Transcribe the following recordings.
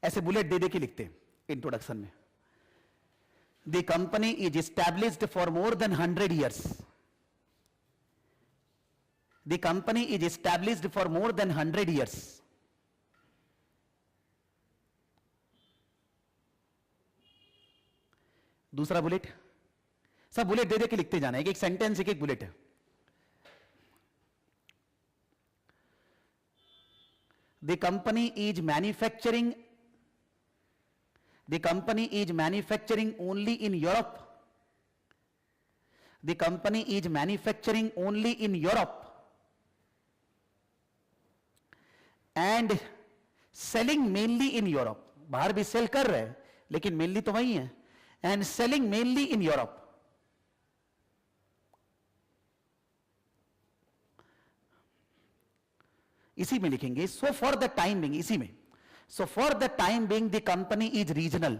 ऐसे बुलेट दे दे के लिखते इंट्रोडक्शन में। The company is established for more than 100 years. The company is established for more than 100 years. दूसरा bullet, सब bullet दे दे के लिखते जाना है, एक सेंटेंस एक बुलेट है। The company is manufacturing only in Europe. The company is manufacturing only in Europe and selling mainly in Europe. बाहर भी सेल कर रहे हैं लेकिन मेनली तो वही है, and selling mainly in Europe. इसी में लिखेंगे so for the time being, इसी में so for the time being the company is regional.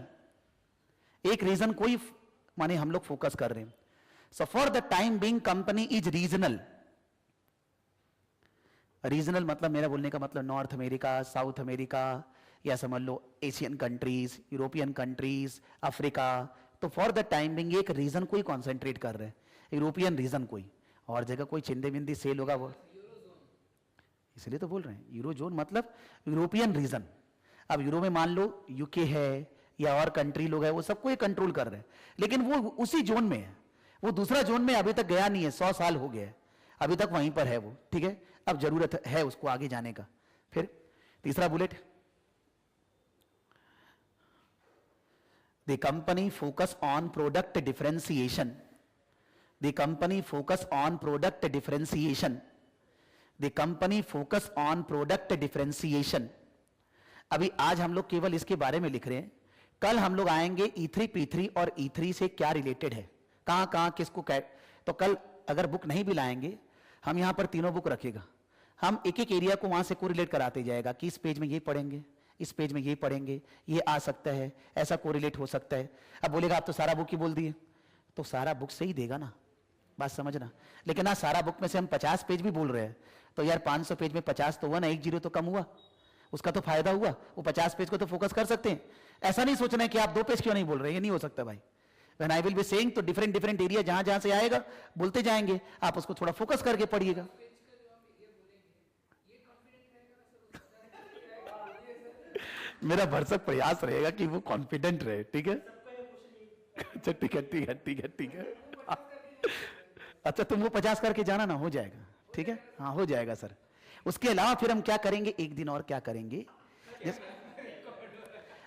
एक रीजन कोई माने हम लोग फोकस कर रहे हैं, so for the time being company is regional. Regional मतलब मेरा बोलने का मतलब नॉर्थ अमेरिका, साउथ अमेरिका, या समझ लो Asian countries, European countries, Africa. तो फॉर द टाइम बिंग एक रीजन कोई कॉन्सेंट्रेट कर रहे हैं, यूरोपियन रीजन कोई, और जगह कोई चिंदे बिंदी सेल होगा वो, इसलिए तो बोल रहे हैं यूरो जोन मतलब यूरोपियन रीजन। अब यूरो में मान लो यूके है या और कंट्री लोग है, वो सबको ये कंट्रोल कर रहे हैं, लेकिन वो उसी जोन में है, वो दूसरा जोन में अभी तक गया नहीं है, 100 साल हो गए अभी तक वहीं पर है वो, ठीक है। अब जरूरत है उसको आगे जाने का। फिर तीसरा bullet, the company focus on product differentiation. The company focus on product differentiation. The company focus on product differentiation. अभी आज हम लोग केवल इसके बारे में लिख रहे हैं, कल हम लोग आएंगे E3 P3 और E3 से क्या रिलेटेड है, कहां कहां किसको तो कल अगर बुक नहीं भी लाएंगे, हम यहां पर तीनों बुक रखेगा, हम एक एक एरिया को वहां से कोरिलेट कराते जाएगा कि इस पेज में ये पढ़ेंगे, इस पेज में ये पढ़ेंगे, ये आ सकता है, ऐसा कोरिलेट हो सकता है। अब बोलेगा आप तो सारा बुक ही बोल दिए, तो सारा बुक से ही देगा ना, बात समझना। लेकिन ना सारा बुक में से हम 50 पेज भी बोल रहे हैं, तो यार 500 पेज में 50 तो हुआ ना, 1 जीरो तो कम हुआ, उसका तो फायदा हुआ, वो 50 पेज को तो फोकस कर सकते हैं। ऐसा नहीं सोचना है कि आप 2 पेज क्यों नहीं बोल रहे, ये नहीं हो सकता भाई। When I will be saying तो डिफरेंट एरिया जहां जहां से आएगा बोलते जाएंगे, आप उसको थोड़ा फोकस करके पढ़िएगा। मेरा भरसक प्रयास रहेगा कि वो कॉन्फिडेंट रहे, ठीक है। अच्छा ठीक है ठीक है ठीक है ठीक है। अच्छा तुम वो 50 करके जाना ना, हो जाएगा, ठीक है, हाँ हो जाएगा सर। उसके अलावा फिर हम क्या करेंगे, एक दिन और क्या करेंगे,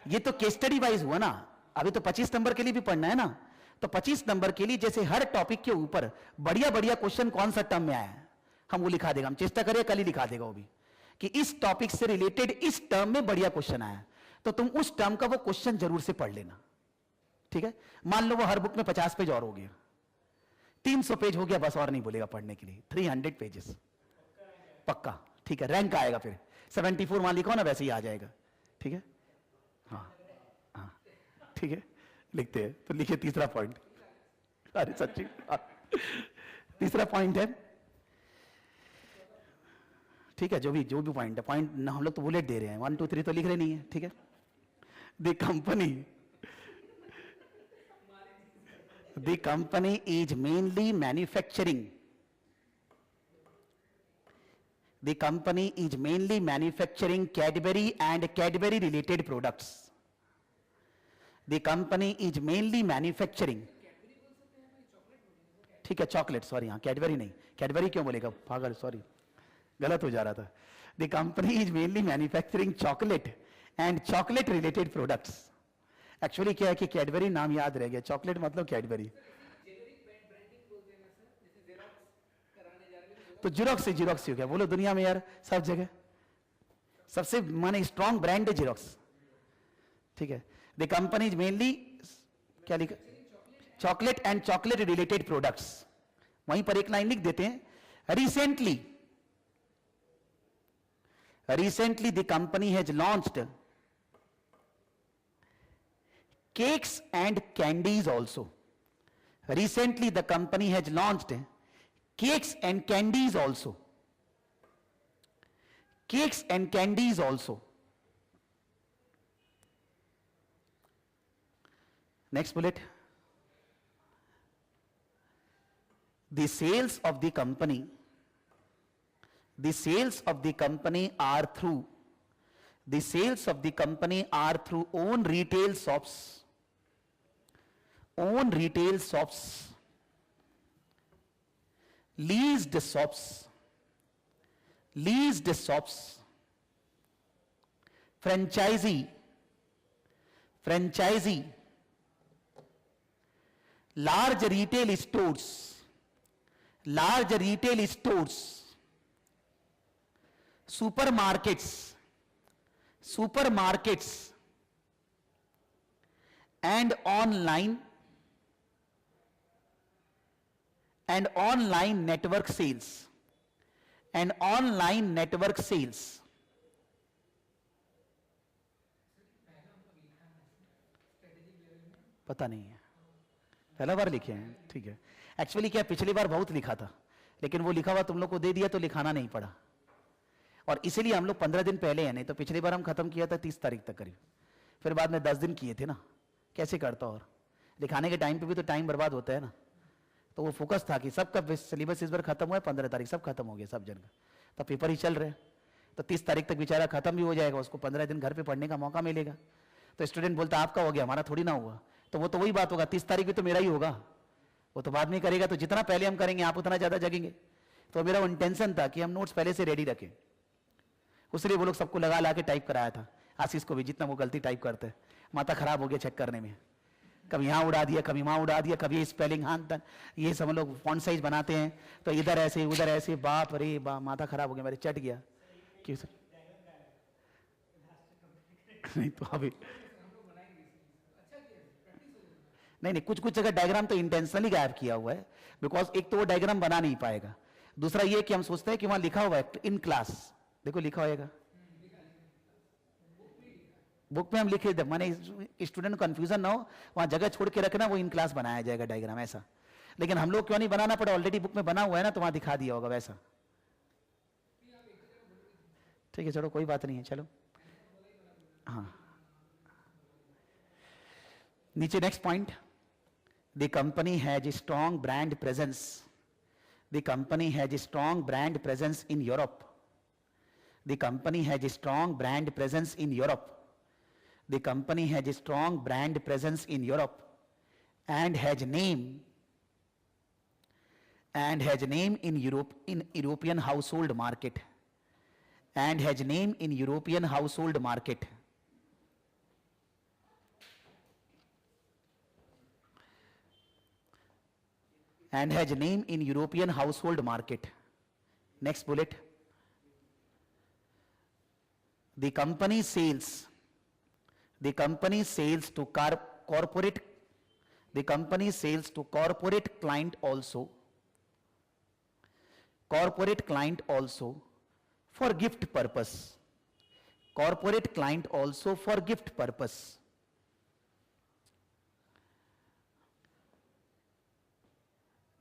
ये तो केस स्टडी वाइज हुआ ना, अभी तो 25 नंबर के लिए भी पढ़ना है ना, तो 25 नंबर के लिए जैसे हर टॉपिक के ऊपर बढ़िया बढ़िया क्वेश्चन कौन सा टर्म में आया है हम वो लिखा देगा, हम चेष्टा करें कल ही लिखा देगा वो भी, कि इस टॉपिक से रिलेटेड इस टर्म में बढ़िया क्वेश्चन आया, तो तुम उस टर्म का वो क्वेश्चन जरूर से पढ़ लेना, ठीक है। मान लो वो हर बुक में 50 पेज और हो गया, 300 पेज हो गया, बस और नहीं बोलेगा पढ़ने के लिए, 300 पेजेस पक्का, ठीक है। रैंक आएगा फिर 74 मान लिखो ना, वैसे ही आ जाएगा, ठीक है। हाँ हाँ ठीक है, लिखते हैं तो लिखिए तीसरा पॉइंट। अरे सच्ची तीसरा पॉइंट है, ठीक है, जो भी पॉइंट है, पॉइंट ना हम लोग तो बुलेट दे रहे हैं, 1 2 3 तो लिख रहे नहीं है, ठीक है। The company is mainly manufacturing, the company is mainly manufacturing Cadbury and Cadbury related products. The company is mainly manufacturing, ठीक है, चॉकलेट, सॉरी, हाँ कैडबरी नहीं, कैडबरी क्यों बोलेगा पागल, सॉरी गलत हो जा रहा था। The company is mainly manufacturing chocolate and chocolate related products. Actually क्या है कि कैडबरी नाम याद रह गया, चॉकलेट मतलब कैडबरी, तो जीरोक्स ही हो गया। बोलो दुनिया में यार सब जगह सबसे माने स्ट्रॉन्ग ब्रांड है जीरोक्स, ठीक है। द कंपनी इज मेनली क्या लिखा, chocolate and chocolate related products, वहीं पर एक लाइन लिख देते हैं, recently the company has launched cakes and candies also. Recently the company has launched cakes and candies also, cakes and candies also, Next bullet. The sales of the company are through own retail shops, leased shops, franchisee, large retail stores, supermarkets, and online network sales, पता नहीं है, पहला बार लिखे हैं, ठीक है। Actually क्या, पिछली बार बहुत लिखा था, लेकिन वो लिखा हुआ तुम लोग को दे दिया तो लिखाना नहीं पड़ा, और इसीलिए हम लोग 15 दिन पहले हैं, नहीं तो पिछली बार हम खत्म किया था 30 तारीख तक करीब, फिर बाद में 10 दिन किए थे ना, कैसे करता, और लिखाने के टाइम पे भी तो टाइम बर्बाद होता है ना। तो वो फोकस था कि सबका सिलेबस इस बार खत्म हुआ है, 15 तारीख सब खत्म हो गया सब जन का, तो पेपर ही चल रहे हैं, तो 30 तारीख तक बेचारा खत्म भी हो जाएगा, उसको 15 दिन घर पे पढ़ने का मौका मिलेगा। तो स्टूडेंट बोलता आपका हो गया, हमारा थोड़ी ना हुआ, तो वो तो वही बात होगा, 30 तारीख भी तो मेरा ही होगा, वो तो बाद में करेगा, तो जितना पहले हम करेंगे आप उतना ज्यादा जगेंगे। तो मेरा इंटेंशन था कि हम नोट्स पहले से रेडी रखें, उसलिए वो लोग सबको लगा ला के टाइप कराया था, आशीष को भी, जितना वो गलती टाइप करते हैं, माथा खराब हो गया चेक करने में, कभी यहाँ उड़ा दिया, कभी वहाँ उड़ा दिया, कभी स्पेलिंग हाँ तक, ये सब लोग फॉन्ट साइज बनाते हैं, तो इधर ऐसे उधर ऐसे, बाप रे बाप, माथा खराब हो गया मेरे, चट गया क्यों सर। नहीं तो अभी नहीं, कुछ जगह डायग्राम तो इंटेंशनली गायब किया हुआ है, बिकॉज एक तो वो डायग्राम बना नहीं पाएगा, दूसरा ये कि हम सोचते हैं कि वहां लिखा हुआ है इन क्लास, देखो लिखा होएगा बुक में, हम लिखे थे, माने स्टूडेंट को कंफ्यूजन ना हो, वहां जगह छोड़ के रखना, वो इन क्लास बनाया जाएगा डायग्राम ऐसा, लेकिन हम लोग क्यों नहीं बनाना पड़ा, ऑलरेडी बुक में बना हुआ है ना, तो वहां दिखा दिया होगा वैसा। ठीक है चलो कोई बात नहीं है, चलो हाँ नीचे next point, the company has strong brand presence, the company has strong brand presence in Europe, the company has strong brand presence in Europe, the company has a strong brand presence in Europe and has name in European household market, and has name in European household market. And has name in European household market. Next bullet. The company sales to corporate, the company sales to corporate client also for gift purpose, corporate client also for gift purpose.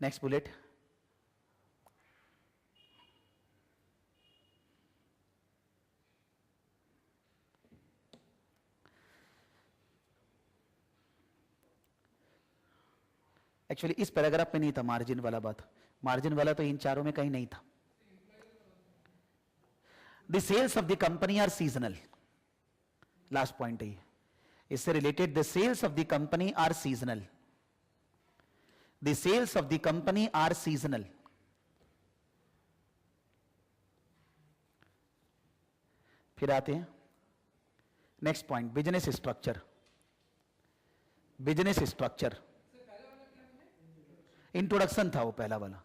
Next bullet. Actually इस paragraph में नहीं था margin वाला बात, margin वाला तो इन चारों में कहीं नहीं था। The sales of the company are seasonal, last point है इससे related, the sales of the company are seasonal, the sales of the company are seasonal. फिर आते हैं next point, business structure, business structure introduction था वो पहला वाला,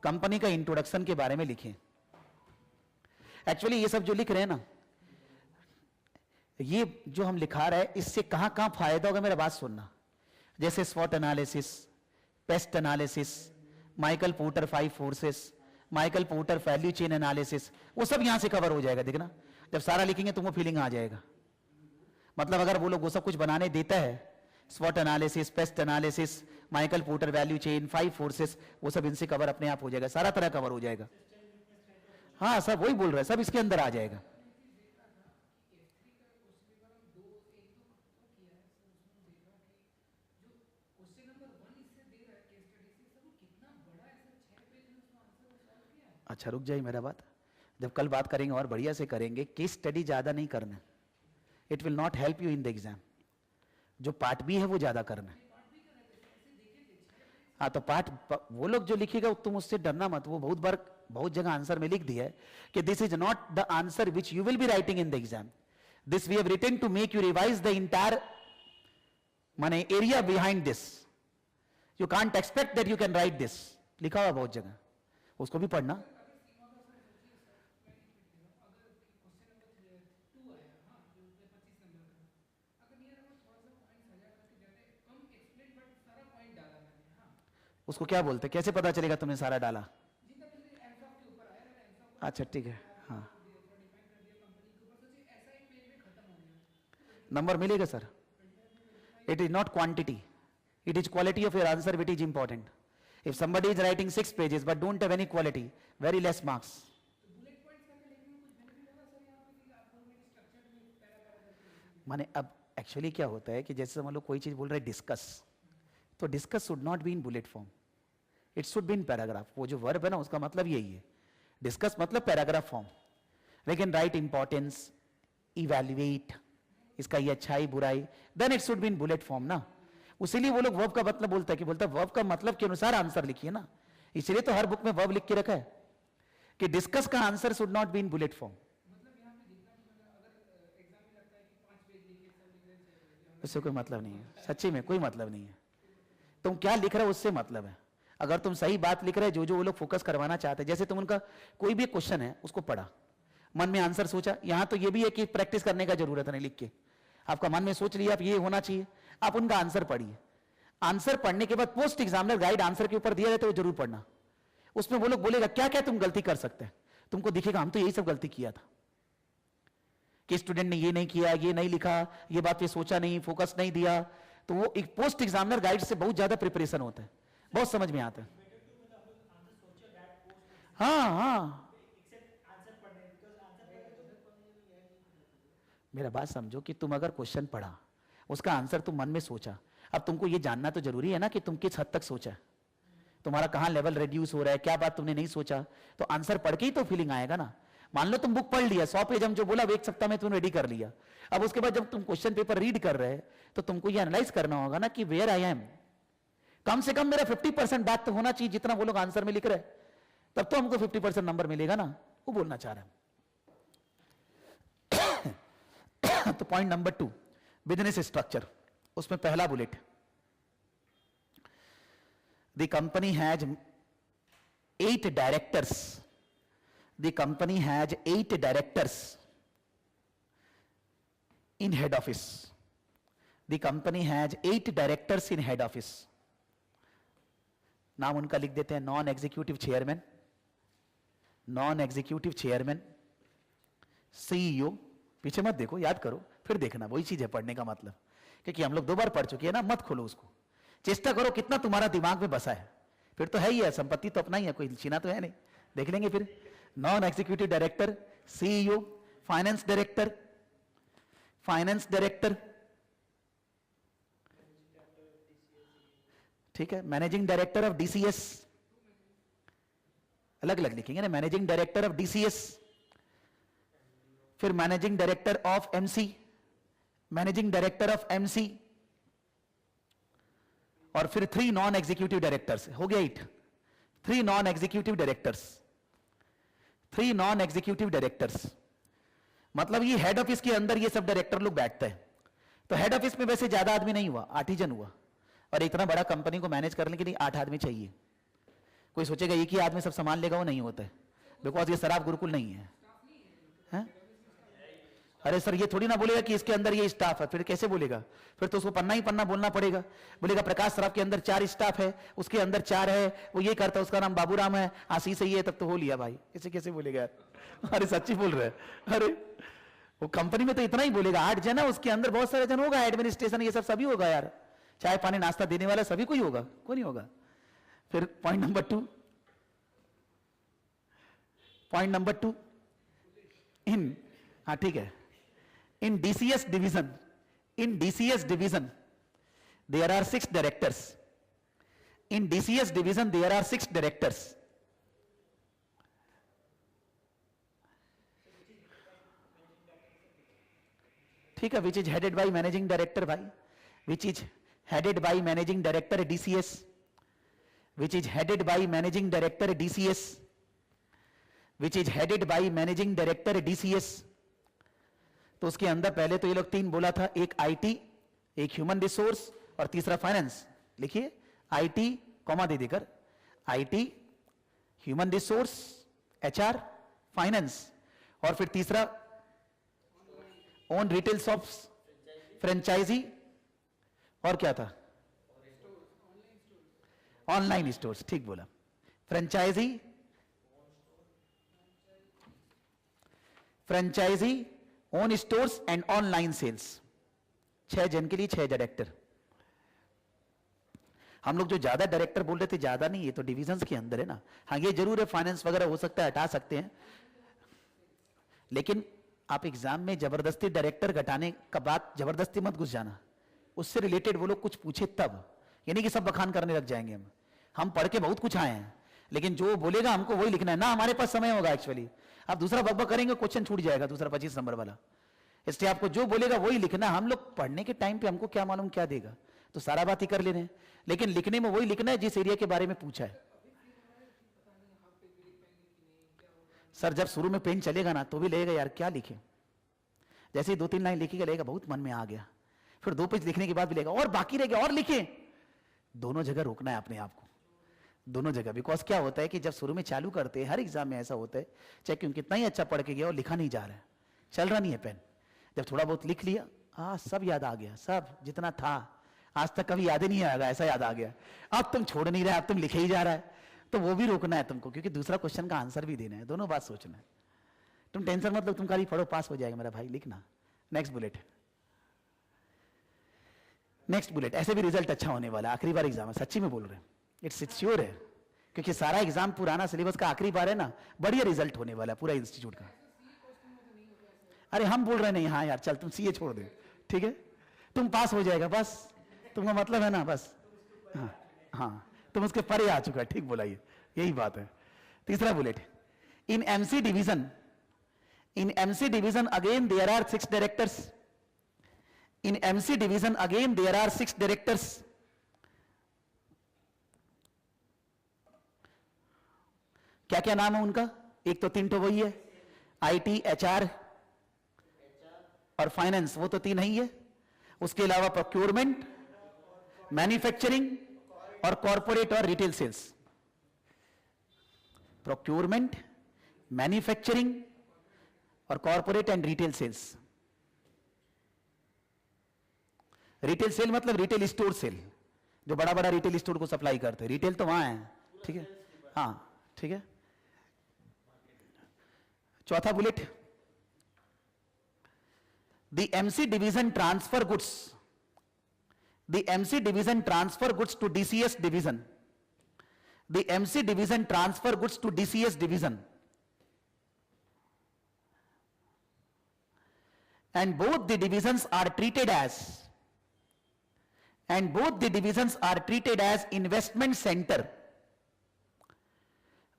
company का इंट्रोडक्शन के बारे में लिखे। एक्चुअली ये सब जो लिख रहे हैं ना, ये जो हम लिखा रहे हैं, इससे कहां कहां फायदा होगा मेरा बात सुनना, जैसे स्वॉट analysis, PEST analysis, Michael Porter 5 forces, Michael Porter value chain analysis, वो सब यहां से कवर हो जाएगा। देखना जब सारा लिखेंगे तुमको फीलिंग आ जाएगा, मतलब अगर वो लोग वो सब कुछ बनाने देता है, स्वॉट analysis, PEST analysis, Michael Porter value chain, 5 forces, वो सब इनसे कवर अपने आप हो जाएगा, सारा तरह कवर हो जाएगा। हाँ सब वही बोल रहा है, सब इसके अंदर आ जाएगा। अच्छा रुक जाइए मेरा बात, जब कल बात करेंगे और बढ़िया से करेंगे, केस स्टडी ज्यादा नहीं करना, it will not help you in the exam. जो पार्ट बी है वो ज्यादा करना है। हाँ तो पार्ट वो लोग जो लिखेगा तुम उससे डरना मत, वो बहुत बार बहुत जगह आंसर में लिख दिया है कि this is not the answer which you will be writing in the exam, this we have written to make you revise the entire माने area behind this, you can't expect that you can write this, लिखा हुआ बहुत जगह, उसको भी पढ़ना। उसको क्या बोलते, कैसे पता चलेगा तुमने सारा डाला? अच्छा ठीक है, हाँ नंबर मिलेगा sir. It is not quantity, it is quality of your answer which is important. If somebody is writing 6 pages but don't have any quality, very less marks. माने अब एक्चुअली क्या होता है कि जैसे हम लोग कोई चीज बोल रहे हैं डिस्कस, तो discuss should not be in bullet form, it should be in paragraph. वो जो वर्ब है ना उसका मतलब यही है, डिस्कस मतलब पैराग्राफ फॉर्म। लेकिन राइट इंपॉर्टेंस, इवैल्यूएट, इसका ये अच्छाई बुराई, then it should be in bullet form ना। उसीलिए वो लोग वर्ब का मतलब बोलता है कि बोलता है वर्ब का मतलब के अनुसार आंसर लिखिए ना, इसलिए तो हर बुक में वर्ब लिख के रखा है कि डिस्कस का answer should not be in bullet form. उससे कोई मतलब नहीं है, सच्ची में कोई मतलब नहीं है, तुम क्या लिख रहे हो उससे मतलब है। अगर तुम सही बात लिख रहे हो, जो वो लोग फोकस करवाना चाहते हैं, जैसे तुम उनका कोई भी क्वेश्चन है उसको पढ़ा, मन में आंसर सोचा, यहां तो ये भी है कि प्रैक्टिस करने का जरूरत है, नहीं लिख के आपका मन में सोच लिया आप ये होना चाहिए, आप उनका आंसर पढ़िए। आंसर पढ़ने के बाद पोस्ट एग्जामिनर गाइड आंसर के ऊपर दिया जाए तो वो जरूर पढ़ना। उसमें वो लोग बोलेगा क्या क्या तुम गलती कर सकते हैं, तुमको दिखेगा हम तो यही सब गलती किया था, कि स्टूडेंट ने ये नहीं किया, ये नहीं लिखा, ये बात पे सोचा नहीं, फोकस नहीं दिया। तो वो एक पोस्ट एग्जामिनर गाइड से बहुत ज्यादा प्रिपरेशन होता है, बहुत समझ में आता है। हाँ हाँ मेरा बात समझो कि तुम अगर क्वेश्चन पढ़ा, उसका आंसर तुम मन में सोचा, अब तुमको ये जानना तो जरूरी है ना कि तुम किस हद तक सोचा, तुम्हारा कहां लेवल रिड्यूस हो रहा है, क्या बात तुमने नहीं सोचा, तो आंसर पढ़ के ही तो फीलिंग आएगा ना। मान लो तुम बुक पढ़ लिया 100 पेज, हम जो बोला वो एक सप्ताह में तुमने रेडी कर लिया, अब उसके बाद जब तुम क्वेश्चन पेपर रीड कर रहे तो तुमको ये एनालाइज करना होगा ना कि वेयर आई एम, कम से कम मेरा 50% बात तो होना चाहिए जितना वो लोग आंसर में लिख रहे, तब तो हमको 50% नंबर मिलेगा ना, वो बोलना चाह रहे हैं। तो पॉइंट नंबर 2 बिजनेस स्ट्रक्चर, उसमें पहला bullet, the company has 8 directors, the company has 8 directors in head office, the company has 8 directors in head office. नाम उनका लिख देते हैं, non executive chairman, non executive chairman, CEO, पीछे मत देखो, याद करो फिर देखना, वही चीज है पढ़ने का मतलब, क्योंकि हम लोग 2 बार पढ़ चुके हैं ना, मत खोलो उसको, चेष्टा करो कितना तुम्हारा दिमाग में बसा है, फिर तो है ही है, संपत्ति तो अपना ही है, कोई छीना तो है नहीं, देख लेंगे फिर। Non executive director, CEO, finance director, finance director, ठीक है, मैनेजिंग डायरेक्टर ऑफ डीसीएस, अलग अलग लिखेंगे ना, मैनेजिंग डायरेक्टर ऑफ डीसीएस, फिर managing director of MC, managing director of MC, और फिर 3 नॉन एग्जीक्यूटिव डायरेक्टर्स, हो गया 8, 3 non executive directors, 3 non executive directors, मतलब ये हेड ऑफिस के अंदर ये सब डायरेक्टर लोग बैठते हैं। तो हेड ऑफिस में वैसे ज्यादा आदमी नहीं हुआ, 8 ही जन हुआ, और इतना बड़ा कंपनी को मैनेज करने के लिए 8 आदमी चाहिए। कोई सोचेगा एक ही आदमी सब संभाल लेगा, वो नहीं होता है, बिकॉज ये शराब गुरुकुल नहीं है, है? अरे सर ये थोड़ी ना बोलेगा कि इसके अंदर ये स्टाफ है, फिर कैसे बोलेगा, फिर तो उसको पन्ना ही पन्ना बोलना पड़ेगा। बोलेगा प्रकाश सराफ के अंदर 4 स्टाफ है, उसके अंदर 4 है, वो ये करता है, उसका नाम बाबूराम है, आशीष ही है, तब तो हो लिया भाई, ऐसे कैसे बोलेगा? अरे सच्ची बोल रहे हैं, अरे वो कंपनी में तो इतना ही बोलेगा, 8 जन है, उसके अंदर बहुत सारे जन होगा, एडमिनिस्ट्रेशन ये सब सभी होगा यार, चाय पानी नाश्ता देने वाला सभी कोई होगा, कोई नहीं होगा। फिर पॉइंट नंबर 2, पॉइंट नंबर 2 इन, हाँ ठीक है, in DCS division there are 6 directors, in DCS division there are 6 directors, ठीक है, which is headed by managing director भाई, which is headed by managing director DCS, which is headed by managing director DCS, which is headed by managing director DCS. तो उसके अंदर पहले तो ये लोग 3 बोला था, एक आईटी, एक ह्यूमन रिसोर्स और तीसरा फाइनेंस। लिखिए आईटी कॉमा दे देकर, IT, human resource, HR, finance, और फिर तीसरा ओन रिटेल शॉप्स, फ्रेंचाइजी, और क्या था, ऑनलाइन स्टोर्स। ठीक बोला, franchisee, franchisee, own stores and online sales. 6 जन के लिए 6 डायरेक्टर। हम लोग जो ज्यादा डायरेक्टर बोल रहे थे, ज्यादा नहीं, ये तो डिविजन्स के अंदर है ना। हाँ ये जरूर है, फाइनेंस वगैरह हो सकता है, हटा सकते हैं, लेकिन आप एग्जाम में जबरदस्ती डायरेक्टर घटाने का बात जबरदस्ती मत घुस जाना। उससे रिलेटेड वो लोग कुछ पूछे तब, यानी कि सब बखान करने लग जाएंगे। हम पढ़ के बहुत कुछ आए हैं, लेकिन जो बोलेगा हमको वही लिखना है ना, हमारे पास समय होगा एक्चुअली। आप दूसरा बकबक करेंगे, क्वेश्चन छूट जाएगा, दूसरा 25 नंबर वाला। इसलिए आपको जो बोलेगा वही लिखना। हम लोग पढ़ने के टाइम पे हमको क्या मालूम क्या देगा, तो सारा बात ही कर ले रहे हैं, लेकिन लिखने में वही लिखना है जिस एरिया के बारे में पूछा है। सर जब शुरू में पेन चलेगा ना तो भी लगेगा यार क्या लिखे, जैसे ही 2-3 लाइन लिखेगा लगेगा बहुत मन में आ गया, फिर 2 पेज लिखने के बाद भी लगेगा और बाकी रह गया और लिखे। दोनों जगह रोकना है अपने आप को, दोनों जगह। बिकॉज क्या होता है कि जब शुरू में चालू करते हैं, हर एग्जाम में ऐसा होता है, चाहे क्यों कितना ही अच्छा पढ़ के गया और लिखा नहीं जा रहा है, चल रहा नहीं है पेन। जब थोड़ा बहुत लिख लिया, सब याद आ गया, सब जितना था आज तक कभी याद ही नहीं आएगा, ऐसा याद आ गया। अब तुम छोड़ नहीं रहे, अब तुम लिखे ही जा रहा है, तो वो भी रोकना है तुमको, क्योंकि दूसरा क्वेश्चन का आंसर भी देना है। दोनों बात सोचना है। तुम टेंशन मतलब तुम खाली पढ़ो, पास हो जाएगा मेरा भाई, लिखना। Next bullet, next bullet. ऐसे भी रिजल्ट अच्छा होने वाला है, आखिरी बार एग्जाम है, सच्ची में बोल रहे हैं, इट्स श्योर है, क्योंकि सारा एग्जाम पुराना सिलेबस का आखिरी बार है ना, बढ़िया रिजल्ट होने वाला है पूरा इंस्टीट्यूट का। अरे हम बोल रहे नहीं, हाँ यार चल तुम सीए छोड़ दे, ठीक है, तुम पास हो जाएगा बस, तुमका मतलब है ना बस। हाँ तुम उसके परे आ चुका है, ठीक बोला, ये यही बात है। तीसरा bullet, in MC division, in MC division again there are 6 directors, in MC division again there are 6 directors. क्या क्या नाम है उनका, एक तो 3 तो वही है, आईटी, एचआर और फाइनेंस, वो तो 3 ही है। उसके अलावा प्रोक्योरमेंट, मैन्युफैक्चरिंग और कॉर्पोरेट और रिटेल सेल्स। प्रोक्योरमेंट, मैन्युफैक्चरिंग और corporate and retail sales. Retail sale मतलब रिटेल स्टोर सेल, जो बड़ा बड़ा रिटेल स्टोर को सप्लाई करते हैं, रिटेल तो वहां है, ठीक है, हाँ ठीक है। चौथा bullet, the MC division transfer goods, the MC division transfer goods to DCS division, the MC division transfer goods to DCS division, and both the divisions are treated as, and both the divisions are treated as investment center,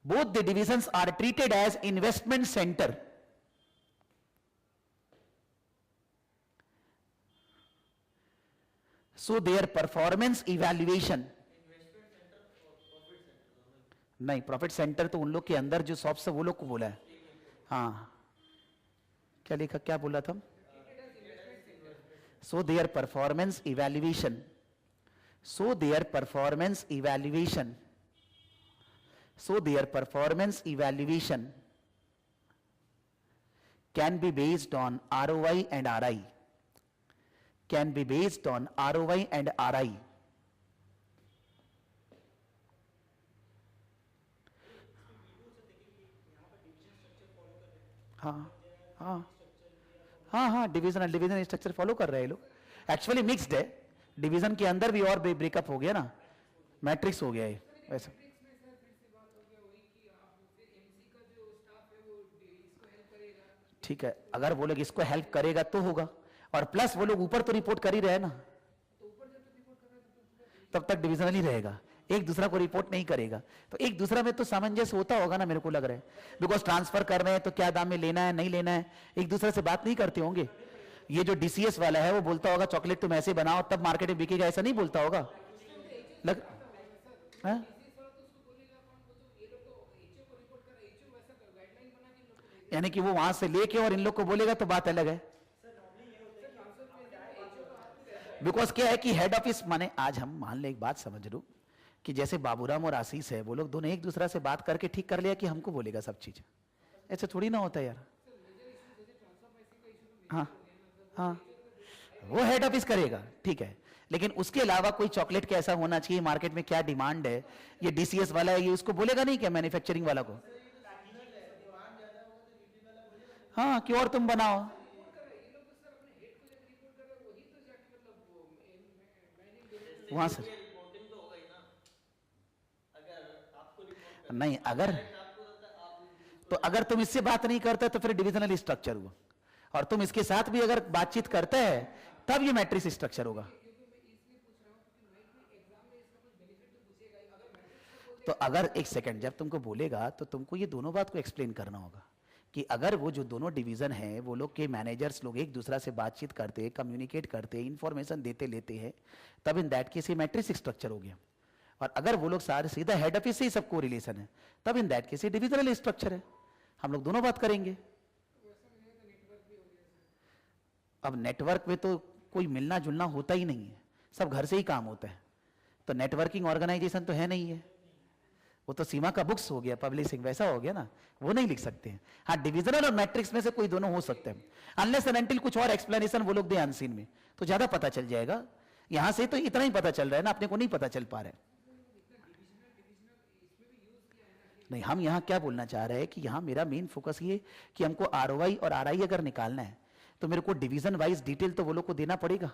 both the divisions are treated as investment center. So their performance evaluation, नहीं profit centre तो उन लोग के अंदर जो shops है वो लोग को बोला है। हाँ क्या लिखा, क्या बोला था? So their performance evaluation, so their performance evaluation, so their performance evaluation can be based on ROI and RI, can be based on ROI and RI. हाँ हाँ हाँ हाँ, डिवीजन डिवीजन स्ट्रक्चर फॉलो कर रहे हैं लोग। एक्चुअली मिक्स्ड है, division के अंदर भी और ब्रेकअप हो गया ना, मैट्रिक्स हो गया है वैसा। ठीक है, अगर वो लोग इसको हेल्प करेगा तो होगा, और प्लस वो लोग ऊपर तो रिपोर्ट कर ही रहे हैं ना, तब तक डिविजनल ही रहेगा, एक दूसरा को रिपोर्ट नहीं करेगा। तो एक दूसरा में तो सामंजस्य होता होगा ना, मेरे को लग रहा है, बिकॉज ट्रांसफर कर रहे हैं तो क्या दाम में लेना है नहीं लेना है, एक दूसरे से बात नहीं करते होंगे। ये जो डीसीएस वाला है वो बोलता होगा चॉकलेट तुम ऐसे बनाओ तब मार्केट में बिकेगा, ऐसा नहीं बोलता होगा। लग हाँ? यानी कि वो वहां से लेके और इन लोग को बोलेगा तो बात अलग है। बिकॉज क्या है कि हेड ऑफिस माने, आज हम मान ले एक बात समझ लो कि जैसे बाबूराम और आशीष है, वो लोग दोनों एक दूसरा से बात करके ठीक कर लिया कि हमको बोलेगा सब चीज, ऐसा थोड़ी ना होता यार। हाँ हाँ, वो हेड ऑफिस करेगा, ठीक है, लेकिन उसके अलावा कोई चॉकलेट कैसा होना चाहिए, मार्केट में क्या डिमांड है, ये डीसीएस वाला है, ये उसको बोलेगा नहीं क्या मैन्युफैक्चरिंग वाला को? हाँ, कि और तुम बनाओ। वहां से नहीं, अगर तो अगर तुम इससे बात नहीं करते तो फिर डिविजनल स्ट्रक्चर हुआ, और तुम इसके साथ भी अगर बातचीत करते हैं तब ये मैट्रिक्स स्ट्रक्चर होगा। तो अगर एक सेकंड, जब तुमको बोलेगा तो तुमको ये दोनों बात को एक्सप्लेन करना होगा कि अगर वो जो दोनों डिवीजन है वो लोग के मैनेजर्स लोग एक दूसरा से बातचीत करते, कम्युनिकेट करते, इंफॉर्मेशन देते लेते हैं, तब इन दैट केस ये मैट्रिक्स स्ट्रक्चर हो गया। और अगर वो लोग सारे सीधा हेड ऑफिस से ही सबको रिलेशन है, तब इन दैट केस ये डिविजनल स्ट्रक्चर है। हम लोग दोनों बात करेंगे। अब नेटवर्क में तो कोई मिलना जुलना होता ही नहीं है, सब घर से ही काम होता है, तो नेटवर्किंग ऑर्गेनाइजेशन तो है नहीं है, वो तो सीमा का बुक्स हो गया, पब्लिशिंग वैसा हो गया ना, वो नहीं लिख सकते हैं। हाँ, डिविजनल और मैट्रिक्स में से कोई दोनों हो सकते हैं, अनलेस एंड अनटिल कुछ और एक्सप्लेनेशन वो लोग दे अनसीन में, तो ज्यादा पता चल जाएगा। यहां से तो इतना ही पता चल रहा है ना, अपने को नहीं पता चल पा रहा है। नहीं, हम यहां क्या बोलना चाह रहे हैं कि यहां मेरा मेन फोकस ये कि हमको आरओआई और आरआई अगर निकालना है तो मेरे को डिवीजन वाइज डिटेल तो वो लोग को देना पड़ेगा।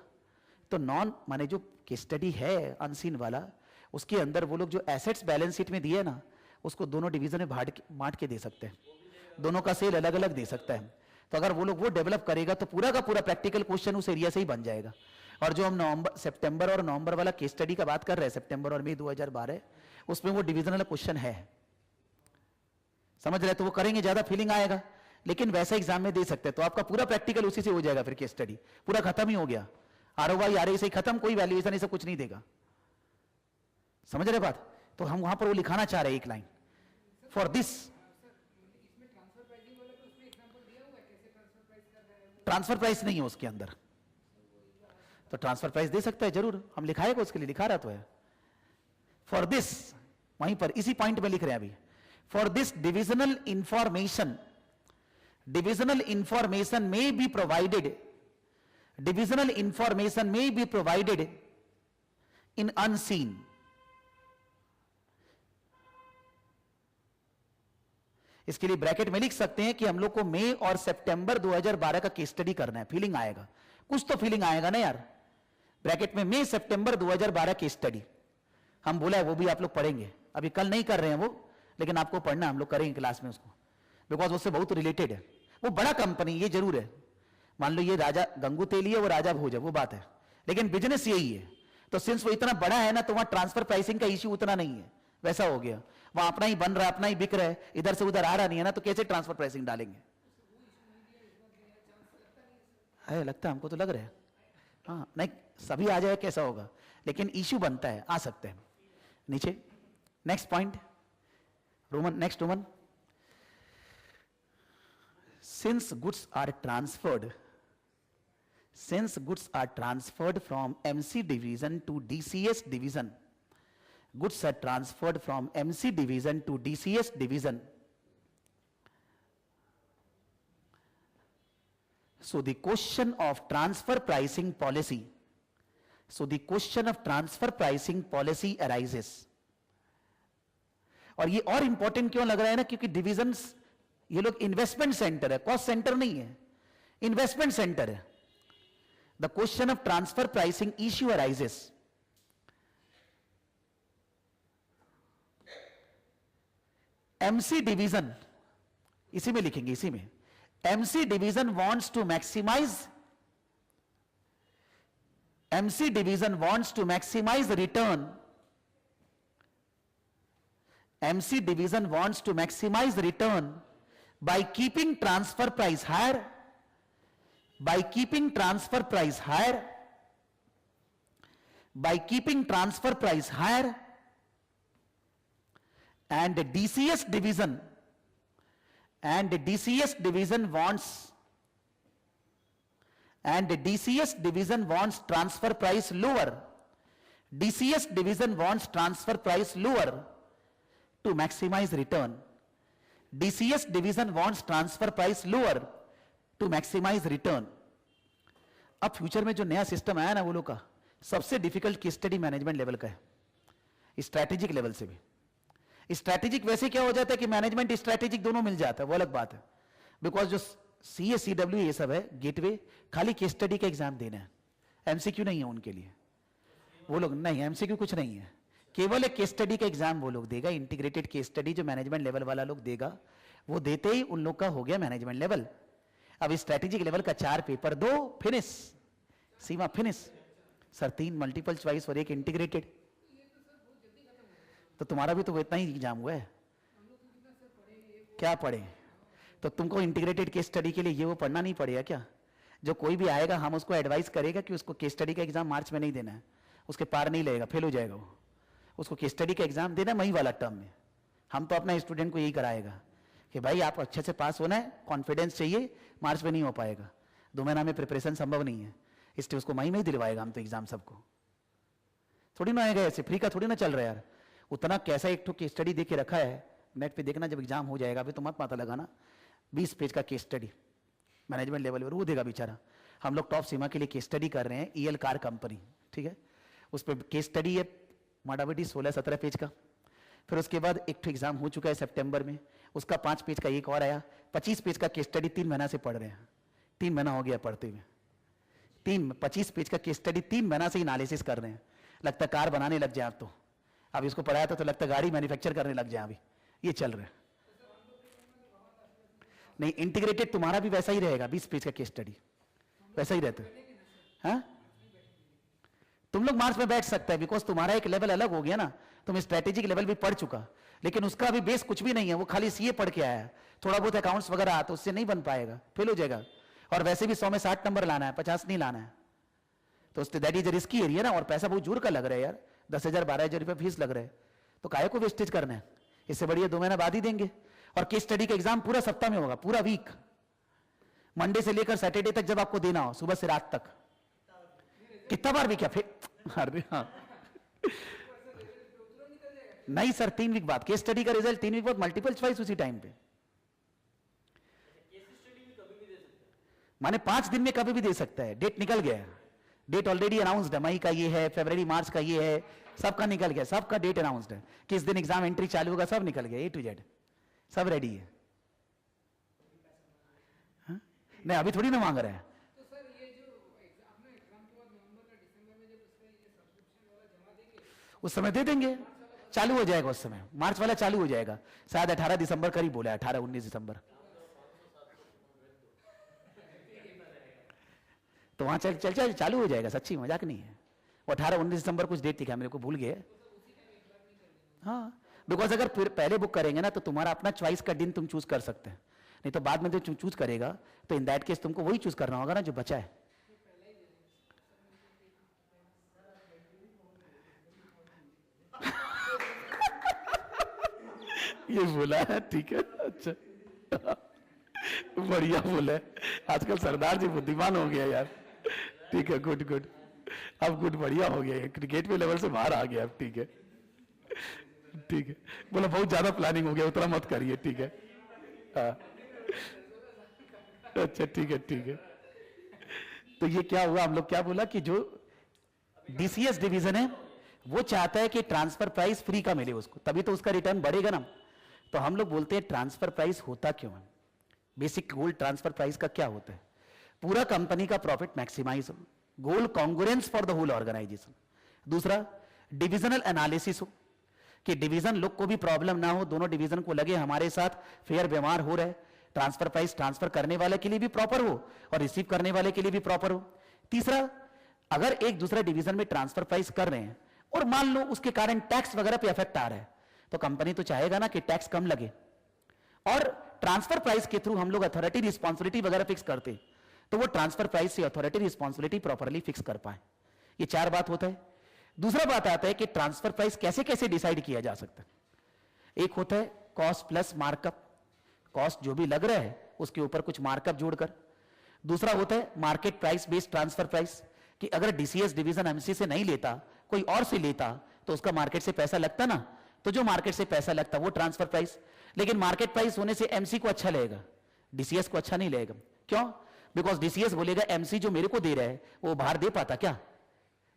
तो नॉन माने जो केस स्टडी है अनसीन वाला, उसके अंदर वो लोग जो एसेट्स बैलेंस शीट में दिए ना, उसको दोनों डिवीजन में बांट के दे सकते हैं, दोनों का सेल अलग अलग दे सकता है। तो अगर वो लोग वो डेवलप करेगा तो पूरा का पूरा प्रैक्टिकल क्वेश्चन उस एरिया से ही बन जाएगा। और जो हम सितंबर और नवंबर वाला केस स्टडी का बात कर रहे हैं, सितंबर और मई 2012, उसमें वो डिविजनल क्वेश्चन है, समझ रहे? तो वो करेंगे, ज्यादा फीलिंग आएगा, लेकिन वैसा एग्जाम में दे सकते हैं, तो आपका पूरा प्रैक्टिकल उसी से हो जाएगा, फिर केस स्टडी पूरा खत्म ही हो गया। आरओआई आरआई से ही खत्म, कोई वैल्यूएशन ऐसा कुछ नहीं देगा, समझ रहे बात? तो हम वहां पर वो लिखाना चाह रहे हैं एक line for this. Transfer price नहीं है उसके अंदर, तो ट्रांसफर प्राइस दे सकता है जरूर, हम लिखाएगा उसके लिए, लिखा रहा तो है फॉर दिस, वहीं पर इसी पॉइंट में लिख रहे हैं अभी। For this divisional information may be provided, divisional information may be provided in unseen. इसके लिए ब्रैकेट में लिख सकते हैं कि हम लोग को मई और सितंबर 2012 का केस स्टडी करना है, फीलिंग आएगा, कुछ तो फीलिंग आएगा ना यार। ब्रैकेट में मई सितंबर 2012 केस स्टडी हम बोला है, वो भी आप लोग पढ़ेंगे, अभी कल नहीं कर रहे हैं वो, लेकिन आपको पढ़ना, हम लोग करेंगे क्लास में उसको, बिकॉज उससे बहुत रिलेटेड है। वो बड़ा कंपनी ये जरूर है, मान लो ये राजा गंगू तेली है, वो राजा भोज है, वो बात है, लेकिन बिजनेस यही है। तो सिंस वो इतना बड़ा है ना, तो वहां ट्रांसफर प्राइसिंग का इश्यू उतना नहीं है, वैसा हो गया, वहां अपना ही बन रहा है, अपना ही बिक रहा है, इधर से उधर आ रहा नहीं है ना, तो कैसे ट्रांसफर प्राइसिंग डालेंगे? है, लगता है हमको तो लग रहा है, हाँ नहीं सभी आ जाए कैसा होगा, लेकिन इश्यू बनता है, आ सकते हैं। नीचे next point, Roman, next Roman, since goods are transferred from MC division to DCS division, goods are transferred from MC division to DCS division, so the question of transfer pricing policy arises। और ये और important क्यों लग रहा है ना, क्योंकि divisions ये लोग इन्वेस्टमेंट सेंटर है, कॉस्ट सेंटर नहीं है, इन्वेस्टमेंट सेंटर है। The question of transfer pricing issue arises. MC division, इसी में लिखेंगे, इसी में, MC division wants to maximise return, MC division wants to maximize return by keeping transfer price higher by keeping transfer price higher, and the DCS division wants transfer price lower. DCS division wants transfer price lower to maximize return. DCS division wants transfer price lower to maximize return. अब future में जो नया system आया ना वो लोग का सबसे difficult case study management level का है, स्ट्रैटेजिक लेवल से भी। स्ट्रैटेजिक वैसे क्या हो जाता है कि मैनेजमेंट स्ट्रैटेजिक दोनों मिल जाता है, वो अलग बात है। बिकॉज जो सीए सीडब्ल्यू ये सब है गेटवे, खाली केस स्टडी का एग्जाम देना है, एमसीक्यू नहीं है उनके लिए। वो लोग नहीं, एमसीक्यू कुछ नहीं है, केवल एक केस स्टडी का एग्जाम वो लोग देगा। इंटीग्रेटेड केस स्टडी जो मैनेजमेंट लेवल वाला लोग देगा, वो देते ही उन लोग का हो गया मैनेजमेंट लेवल। अब स्ट्रैटेजिक लेवल का 4 पेपर दो, फिनिश, सीमा फिनिश। सर 3 मल्टीपल चॉइस और 1 इंटीग्रेटेड, तो तुम्हारा भी तो इतना ही एग्जाम हुआ है। क्या पढ़े? तो तुमको इंटीग्रेटेड केस स्टडी के लिए ये वो पढ़ना नहीं पड़ेगा क्या? जो कोई भी आएगा हम उसको एडवाइस करेगा कि उसको केस स्टडी का एग्जाम मार्च में नहीं देना है, उसके पार नहीं लगेगा, फेल हो जाएगा वो। उसको केस स्टडी का एग्जाम देना है मई वाला टर्म में। हम तो अपना स्टूडेंट को यही कराएगा कि भाई आप अच्छे से पास होना है, कॉन्फिडेंस चाहिए, मार्च में नहीं हो पाएगा, 2 महीना में प्रिपरेशन संभव नहीं है, इसलिए उसको मई में ही दिलवाएगा हम तो एग्जाम। सबको थोड़ी ना आएगा ऐसे, फ्री का थोड़ी ना चल रहा है यार। उतना कैसा एक केस स्टडी दे के रखा है, नेट पे देखना जब एग्जाम हो जाएगा, अभी तो मत पता लगाना। 20 पेज का केस स्टडी मैनेजमेंट लेवल पर वो देगा बेचारा। हम लोग टॉप सीमा के लिए केस स्टडी कर रहे हैं, ईएल कार कंपनी, ठीक है, उस पर केस स्टडी है मोटामोटी 16-17 पेज का। फिर उसके बाद एक एग्जाम हो चुका है सितंबर में, उसका 5 पेज का एक और आया, 25 पेज का केस स्टडी 3 महीना से पढ़ रहे हैं। 3 महीना हो गया पढ़ते हुए, 25 पेज का केस स्टडी 3 महीना से एनालिसिस कर रहे हैं। लगता है कार बनाने लग जाए आप तो, अब इसको पढ़ाया तो लगता है गाड़ी मैन्युफैक्चर करने लग जाए, अभी ये चल रहा है। नहीं, इंटीग्रेटेड तुम्हारा भी वैसा ही रहेगा, 20 पेज का केस स्टडी वैसा ही रहता है। हाँ, तुम लोग मार्च में बैठ सकते हैं, बिकॉज तुम्हारा एक लेवल अलग हो गया ना, तुम स्ट्रेटेजिक लेवल भी पढ़ चुका, लेकिन उसका अभी बेस कुछ भी नहीं है, वो खाली सीए पढ़ के आया है, थोड़ा बहुत अकाउंट्स वगैरह, तो उससे नहीं बन पाएगा, फेल हो जाएगा। और वैसे भी 100 में 60 नंबर लाना है, 50 नहीं लाना है, तो दैट इज रिस्की एरिया ना। और पैसा बहुत जोर का लग रहा है यार, 10,000 12,000 रुपये फीस लग रहा है, तो काहे को वेस्टेज करना है? इससे बढ़िया 2 महीना बाद ही देंगे। और केस स्टडी का एग्जाम पूरा सप्ताह में होगा, पूरा वीक, मंडे से लेकर सैटरडे तक जब आपको देना हो, सुबह से रात तक। कितना बार भी क्या फिर? अरे हाँ नहीं सर, 3 वीक बाद केस स्टडी का रिजल्ट, 3 वीक बाद मल्टीपल चॉइस उसी टाइम पे। माने 5 दिन में कभी भी दे सकता है, डेट निकल गया, डेट ऑलरेडी अनाउंस्ड है, मई का ये है, फरवरी मार्च का ये है, सबका निकल गया, सबका डेट अनाउंस्ड है, किस दिन एग्जाम एंट्री चालू होगा, सब निकल गया, A to Z सब रेडी है। हा? नहीं अभी थोड़ी ना मांग रहे हैं। तो सर ये जो आपने एग्जाम के बाद नवंबर का दिसंबर में जब उसका ये सब्सक्रिप्शन वाला जमा देंगे, उस समय दे देंगे, चालू हो जाएगा उस समय, मार्च वाला चालू हो जाएगा, शायद 18 दिसंबर करीब बोला है, 18-19 दिसंबर। तो वहां चल चल चल चालू हो जाएगा, सच्ची मजाक नहीं है। वो 18-19 दिसंबर कुछ डेट दिखा मेरे को, भूल गए। हाँ, बिकॉज अगर पहले बुक करेंगे ना तो तुम्हारा अपना चॉइस का दिन तुम चूज कर सकते हैं, नहीं तो बाद में जो चूज करेगा तो इन दैट केस तुमको वही चूज करना होगा ना जो बचा है। ये बोला है, ठीक है, अच्छा बढ़िया बोला है। आजकल सरदार जी बुद्धिमान हो गया यार, ठीक है, गुड गुड, अब गुड, बढ़िया हो गया, क्रिकेट में लेवल से बाहर आ गया अब, ठीक है ठीक है। बोला बहुत ज्यादा प्लानिंग हो गया, उतना मत करिए, ठीक है। हाँ अच्छा ठीक है ठीक है। तो ये क्या हुआ, हम लोग क्या बोला कि जो डीसीएस डिवीजन है वो चाहता है कि ट्रांसफर प्राइस फ्री का मिले उसको, तभी तो उसका रिटर्न बढ़ेगा ना। तो हम लोग बोलते हैं ट्रांसफर प्राइस होता क्यों है, बेसिक गोल ट्रांसफर प्राइस का क्या होता है? पूरा कंपनी का प्रॉफिट मैक्सिमाइज हो, goal congruence for the whole organisation. दूसरा डिविजनल एनालिसिस हो कि डिवीजन लोग को भी प्रॉब्लम ना हो, दोनों डिवीजन को लगे हमारे साथ फेयर व्यवहार हो रहा है, ट्रांसफर प्राइस ट्रांसफर करने वाले के लिए भी प्रॉपर हो और रिसीव करने वाले के लिए भी प्रॉपर हो। तीसरा, अगर एक दूसरे डिवीजन में ट्रांसफर प्राइस कर रहे हैं और मान लो उसके कारण टैक्स वगैरह पे इफेक्ट आ रहा है, तो कंपनी तो चाहेगा ना कि टैक्स कम लगे। और ट्रांसफर प्राइस के थ्रू हम लोग अथॉरिटी रिस्पॉन्सिबिलिटी वगैरह फिक्स करते, तो वो ट्रांसफर प्राइस से अथॉरिटी रिस्पॉन्सिबिलिटी प्रॉपरली फिक्स कर पाए। ये 4 बात होता है। दूसरा बात आता है कि ट्रांसफर प्राइस कैसे कैसे डिसाइड किया जा सकता है। एक होता है कॉस्ट प्लस मार्कअप, कॉस्ट जो भी लग रहा है उसके ऊपर कुछ मार्कअप जोड़कर। दूसरा होता है market price based transfer price, कि अगर डीसीएस डिवीजन एमसी से नहीं लेता, कोई और से लेता, तो उसका मार्केट से पैसा लगता ना, तो जो मार्केट से पैसा लगता वो ट्रांसफर प्राइस। लेकिन मार्केट प्राइस होने से एमसी को अच्छा लगेगा, डीसीएस को अच्छा नहीं लगेगा। क्यों? बिकॉज डीसीएस बोलेगा एमसी जो मेरे को दे रहा है वो बाहर दे पाता क्या?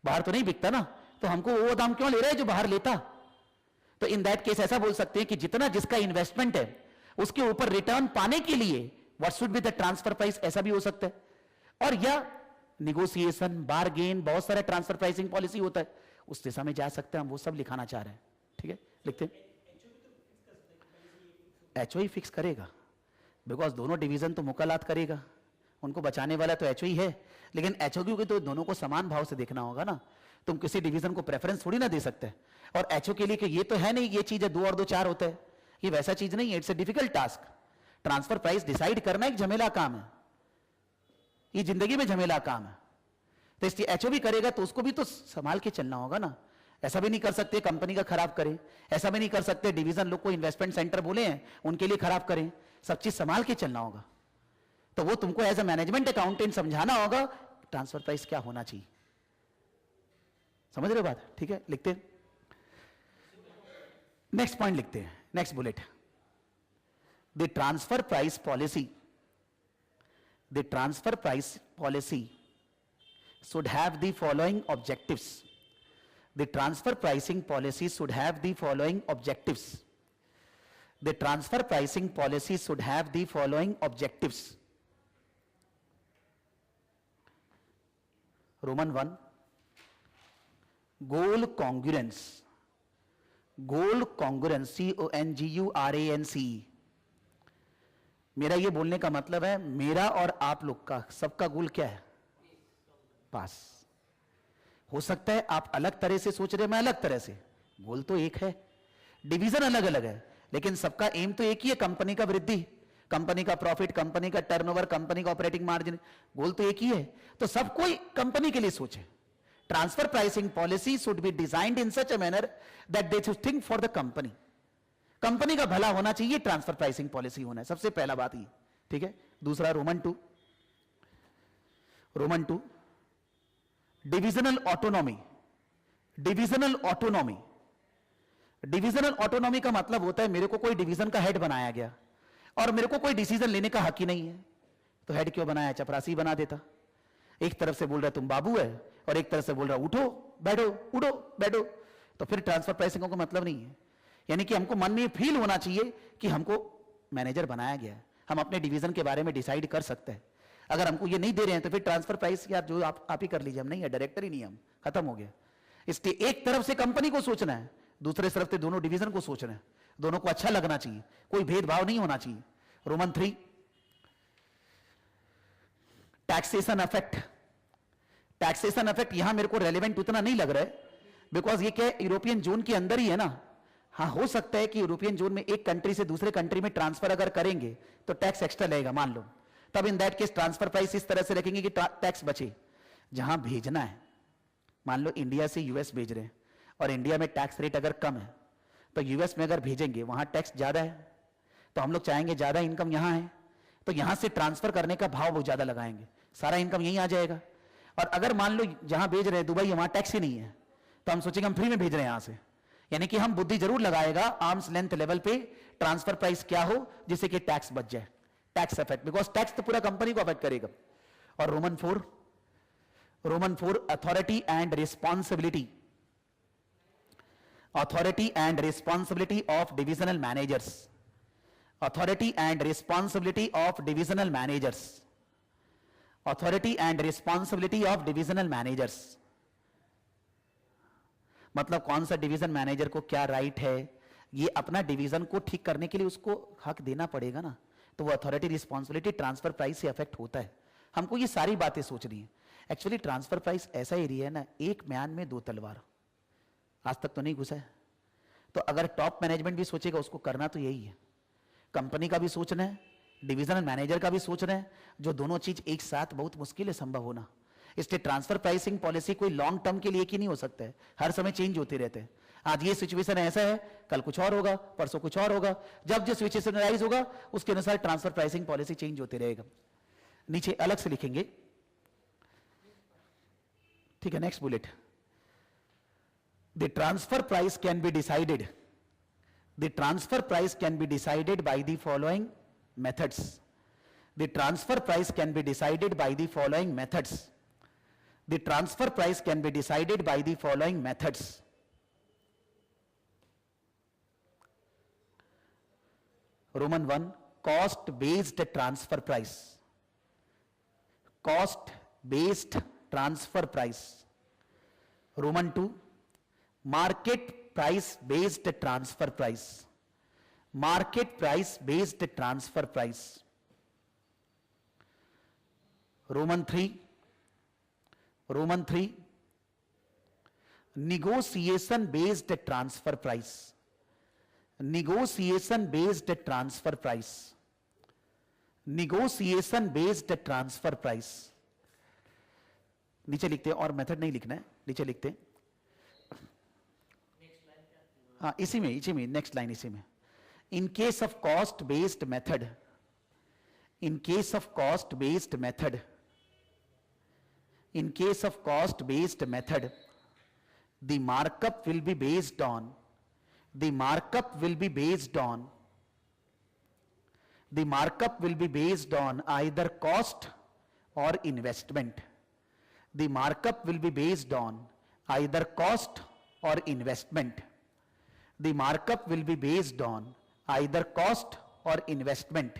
बाहर तो नहीं बिकता ना, तो हमको वो दाम क्यों ले रहा है जो बाहर लेता? तो इन दैट केस ऐसा बोल सकते हैं कि जितना जिसका इन्वेस्टमेंट है उसके ऊपर रिटर्न पाने के लिए what should be the transfer price, ऐसा भी हो सकता है। और या निगोसिएशन, बारगेन, बहुत सारा ट्रांसफर प्राइसिंग पॉलिसी होता है, उस दिशा में जा सकते हैं हम, वो सब लिखाना चाह रहे हैं। ठीक है, लिखते हैं। एचओई फिक्स करेगा, बिकॉज दोनों डिवीजन तो मुकालात करेगा, उनको बचाने वाला तो एचओई है। लेकिन एचओ के तो दोनों को समान भाव से देखना होगा ना, तुम किसी डिवीजन को प्रेफरेंस थोड़ी ना दे सकते। और एचओ के लिए कि ये तो है नहीं, ये चीज है 2 और 2 4 होता है, ये वैसा चीज नहीं है। It's a difficult task. Transfer price decide करना एक झमेला काम है, ये जिंदगी में झमेला काम है। तो इसलिए एचओ भी करेगा तो उसको भी तो संभाल के चलना होगा ना। ऐसा भी नहीं कर सकते कंपनी का खराब करें, ऐसा भी नहीं कर सकते डिवीजन लोग को इन्वेस्टमेंट सेंटर बोले हैं उनके लिए खराब करें, सब चीज संभाल के चलना होगा। तो वो तुमको एज ए मैनेजमेंट अकाउंटेंट समझाना होगा ट्रांसफर प्राइस क्या होना चाहिए। समझ रहे हो बात? ठीक है, लिखते हैं। नेक्स्ट पॉइंट लिखते हैं, next bullet. The transfer price policy, the transfer price policy should have the following objectives. The transfer pricing policy should have the following objectives. The transfer pricing policy should have the following objectives. Roman 1, goal congruence. Goal congruence, CONGURANCE. मेरा ये बोलने का मतलब है मेरा और आप लोग का सबका गोल क्या है? पास। हो सकता है आप अलग तरह से सोच रहे, मैं अलग तरह से, गोल तो एक है, डिवीजन अलग अलग है, लेकिन सबका एम तो एक ही है, कंपनी का वृद्धि, कंपनी का प्रॉफिट, कंपनी का टर्नओवर, कंपनी का ऑपरेटिंग मार्जिन, गोल तो एक ही है। तो सब कोई कंपनी के लिए सोचे। Transfer pricing policy should be designed in such a manner that they should think for the company. Company का भला होना चाहिए, ट्रांसफर प्राइसिंग पॉलिसी होना है, सबसे पहला बात ही। ठीक है। दूसरा Roman 2 divisional autonomy. Divisional autonomy, divisional autonomy का मतलब होता है मेरे को कोई डिवीजन का हेड बनाया गया और मेरे को कोई डिसीजन लेने का हक ही नहीं है, तो हेड क्यों बनाया? चपरासी बना देता। एक तरफ से बोल रहा तुम बाबू है और एक तरफ से बोल रहा उठो बैठो, उठो बैठो, तो फिर ट्रांसफर प्राइसिंग का मतलब नहीं है। यानी कि हमको मन में फील होना चाहिए कि हमको मैनेजर बनाया गया है, हम अपने डिवीजन के बारे में डिसाइड कर सकते हैं। अगर हमको ये नहीं दे रहे हैं तो फिर ट्रांसफर प्राइस यार जो आप ही कर लीजिए, हम नहीं है, डायरेक्टर ही नहीं है, हम खत्म हो गया। इसलिए एक तरफ से कंपनी को सोचना है, दूसरे तरफ से दोनों डिवीजन को सोचना है, दोनों को अच्छा लगना चाहिए, कोई भेदभाव नहीं होना चाहिए। Roman 3 taxation effect. Taxation effect यहां मेरे को रेलेवेंट उतना नहीं लग रहा है, बिकॉज ये क्या यूरोपियन जोन के अंदर ही है ना। हाँ, हो सकता है कि यूरोपियन जोन में एक कंट्री से दूसरे कंट्री में ट्रांसफर अगर करेंगे तो टैक्स एक्स्ट्रा लगेगा मान लो, तब in that case transfer price इस तरह से रखेंगे कि टैक्स बचे। जहां भेजना है, मान लो इंडिया से यूएस भेज रहे हैं और इंडिया में टैक्स रेट अगर कम है, तो यूएस में अगर भेजेंगे वहां टैक्स ज्यादा है, तो हम लोग चाहेंगे ज्यादा इनकम यहां है, तो यहां से ट्रांसफर करने का भाव बहुत ज्यादा लगाएंगे, सारा इनकम यहीं आ जाएगा। और अगर मान लो जहां भेज रहे हैं दुबई, वहां टैक्स ही नहीं है, तो हम सोचेंगे हम फ्री में भेज रहे हैं यहां से। यानी कि हम बुद्धि जरूर लगाएगा आर्म्स लेंथ लेवल पे ट्रांसफर प्राइस क्या हो जिससे कि टैक्स बच जाए, टैक्स इफेक्ट, बिकॉज टैक्स तो पूरा कंपनी को अफेक्ट करेगा। और Roman 4 authority and responsibility. Authority and responsibility of divisional managers. Authority and responsibility of divisional managers. Authority and responsibility of divisional managers मतलब कौन सा डिवीजन मैनेजर को क्या राइट है, ये अपना डिवीजन को ठीक करने के लिए उसको हक देना पड़ेगा ना। तो वो अथॉरिटी रिस्पॉन्सिबिलिटी ट्रांसफर प्राइस से अफेक्ट होता है। हमको ये सारी बातें सोचनी है। एक्चुअली ट्रांसफर प्राइस ऐसा एरिया है ना, एक म्यान में 2 तलवार, आज तक तो नहीं घुसा है। तो अगर टॉप मैनेजमेंट भी सोचेगा उसको करना तो यही है, कंपनी का भी सोचना है, डिवीजनल मैनेजर का भी सोच रहे हैं, जो दोनों चीज एक साथ बहुत मुश्किल है संभव होना। इसलिए ट्रांसफर प्राइसिंग पॉलिसी कोई लॉन्ग टर्म के लिए की नहीं हो सकता है, हर समय चेंज होते रहते हैं। आज ये सिचुएशन ऐसा है, कल कुछ और होगा, परसों कुछ और होगा, जब जो सिचुएशन राइज होगा उसके अनुसार ट्रांसफर प्राइसिंग पॉलिसी चेंज होते रहेगा। नीचे अलग से लिखेंगे, ठीक है। Next bullet, the transfer price can be decided, the transfer price can be decided by the following methods. The transfer price can be decided by the following methods. The transfer price can be decided by the following methods. Roman 1, cost based transfer price. Cost based transfer price. Roman 2, market price based transfer price. Market price based transfer price. Roman 3, negotiation based transfer price. Negotiation based transfer price. Negotiation based transfer price. नीचे लिखते हैं, और method नहीं लिखना है, नीचे लिखते हैं। हाँ, इसी में नेक्स्ट लाइन इसी में। In case of cost based method, in case of cost based method, in case of cost based method, the markup will be based on, the markup will be based on, the markup will be based on either cost or investment. The markup will be based on either cost or investment. The markup will be based on either cost और investment,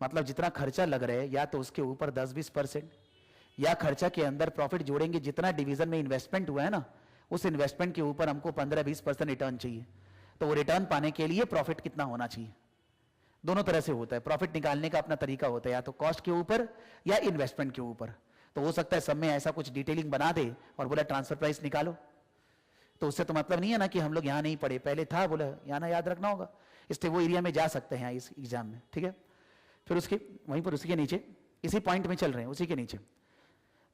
मतलब जितना खर्चा लग रहा है या तो उसके ऊपर 10-20%, या खर्चा के अंदर प्रॉफिट जोड़ेंगे, जितना डिवीजन में इन्वेस्टमेंट हुआ है ना उस इन्वेस्टमेंट के ऊपर हमको 15-20% रिटर्न चाहिए। तो वो रिटर्न पाने के लिए प्रॉफिट कितना होना चाहिए, दोनों तरह से होता है। प्रॉफिट निकालने का अपना तरीका होता है, या तो कॉस्ट के ऊपर या इन्वेस्टमेंट के ऊपर। तो हो सकता है सब में ऐसा कुछ डिटेलिंग बना दे और बोला ट्रांसफर प्राइस निकालो, तो उससे तो मतलब नहीं है ना कि हम लोग यहां नहीं पढ़े, पहले था बोला यहां ना याद रखना होगा, इसलिए वो एरिया में जा सकते हैं इस एग्जाम में, ठीक है। फिर उसके वहीं पर उसी के नीचे इसी पॉइंट में चल रहे हैं, उसी के नीचे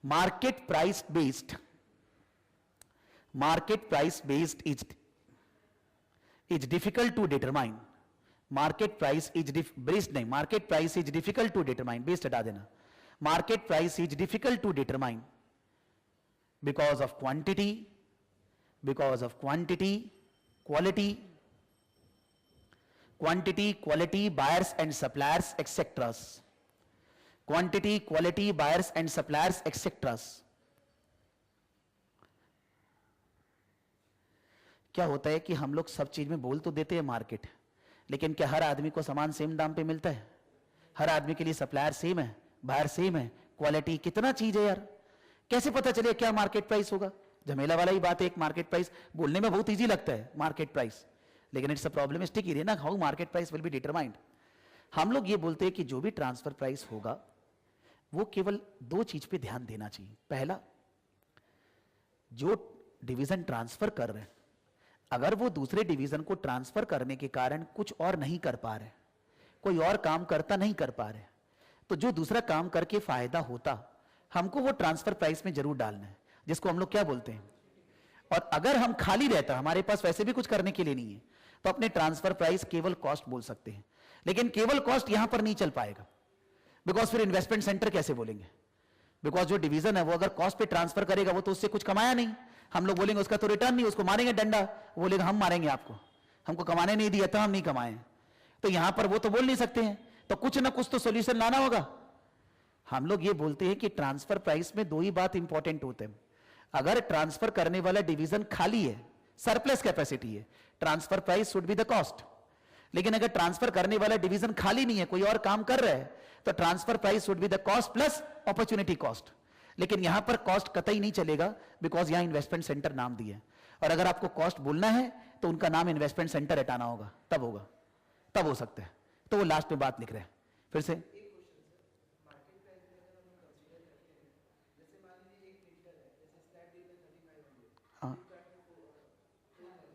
market price based, market price based is difficult to determine, market price is based नहीं, market price is difficult to determine, based हटा देना, market price is difficult to determine because of quantity, because of quantity, quality, buyers and suppliers, etc. Quantity, quality, buyers and suppliers, etc. क्या होता है कि हम लोग सब चीज में बोल तो देते हैं मार्केट, लेकिन क्या हर आदमी को समान सेम दाम पे मिलता है? हर आदमी के लिए सप्लायर सेम है, बायर सेम है, क्वालिटी, कितना चीज है यार, कैसे पता चले क्या मार्केट प्राइस होगा? झमेला वाला ही बात है। एक मार्केट प्राइस बोलने में बहुत इजी लगता है मार्केट प्राइस, लेकिन इट्स अ प्रॉब्लमिस्टिक एरिया ना, how market price will be determined. हम लोग ये बोलते हैं कि जो भी ट्रांसफर प्राइस होगा वो केवल दो चीज पे ध्यान देना चाहिए। पहला, जो डिवीजन ट्रांसफर कर रहे हैं, अगर वो दूसरे डिवीजन को ट्रांसफर करने के कारण कुछ और नहीं कर पा रहे, कोई और काम करता नहीं कर पा रहे, तो जो दूसरा काम करके फायदा होता हमको वो ट्रांसफर प्राइस में जरूर डालना है, जिसको हम लोग क्या बोलते हैं। और अगर हम खाली रहता, हमारे पास वैसे भी कुछ करने के लिए नहीं है, तो अपने ट्रांसफर प्राइस केवल कॉस्ट बोल सकते हैं। लेकिन केवल कॉस्ट यहां पर नहीं चल पाएगा, बिकॉज फिर इन्वेस्टमेंट सेंटर कैसे बोलेंगे? बिकॉज जो डिवीजन है वो अगर कॉस्ट पे ट्रांसफर करेगा वो तो उससे कुछ कमाया नहीं, हम लोग बोलेंगे उसका तो रिटर्न नहीं, उसको मारेंगे डंडा, वो बोलेगा हम मारेंगे आपको, हमको कमाने नहीं दिया था, हम नहीं कमाए। तो यहां पर वो तो बोल नहीं सकते हैं, तो कुछ ना कुछ तो सोल्यूशन लाना होगा। हम लोग ये बोलते हैं कि ट्रांसफर प्राइस में दो ही बात इंपॉर्टेंट होते हैं। अगर ट्रांसफर करने वाला डिवीजन खाली है, सरप्लस कैपेसिटी है, transfer price should be the cost. लेकिन अगर ट्रांसफर करने वाला डिवीजन खाली नहीं है, कोई और काम कर रहा है, तो transfer price should be the cost plus opportunity cost. लेकिन यहां पर कॉस्ट कतई नहीं चलेगा, बिकॉज यहां इन्वेस्टमेंट सेंटर नाम दिया है, और अगर आपको कॉस्ट बोलना है तो उनका नाम इन्वेस्टमेंट सेंटर हटाना होगा, तब होगा, तब हो सकता है। तो वो लास्ट में बात लिख रहे हैं फिर से।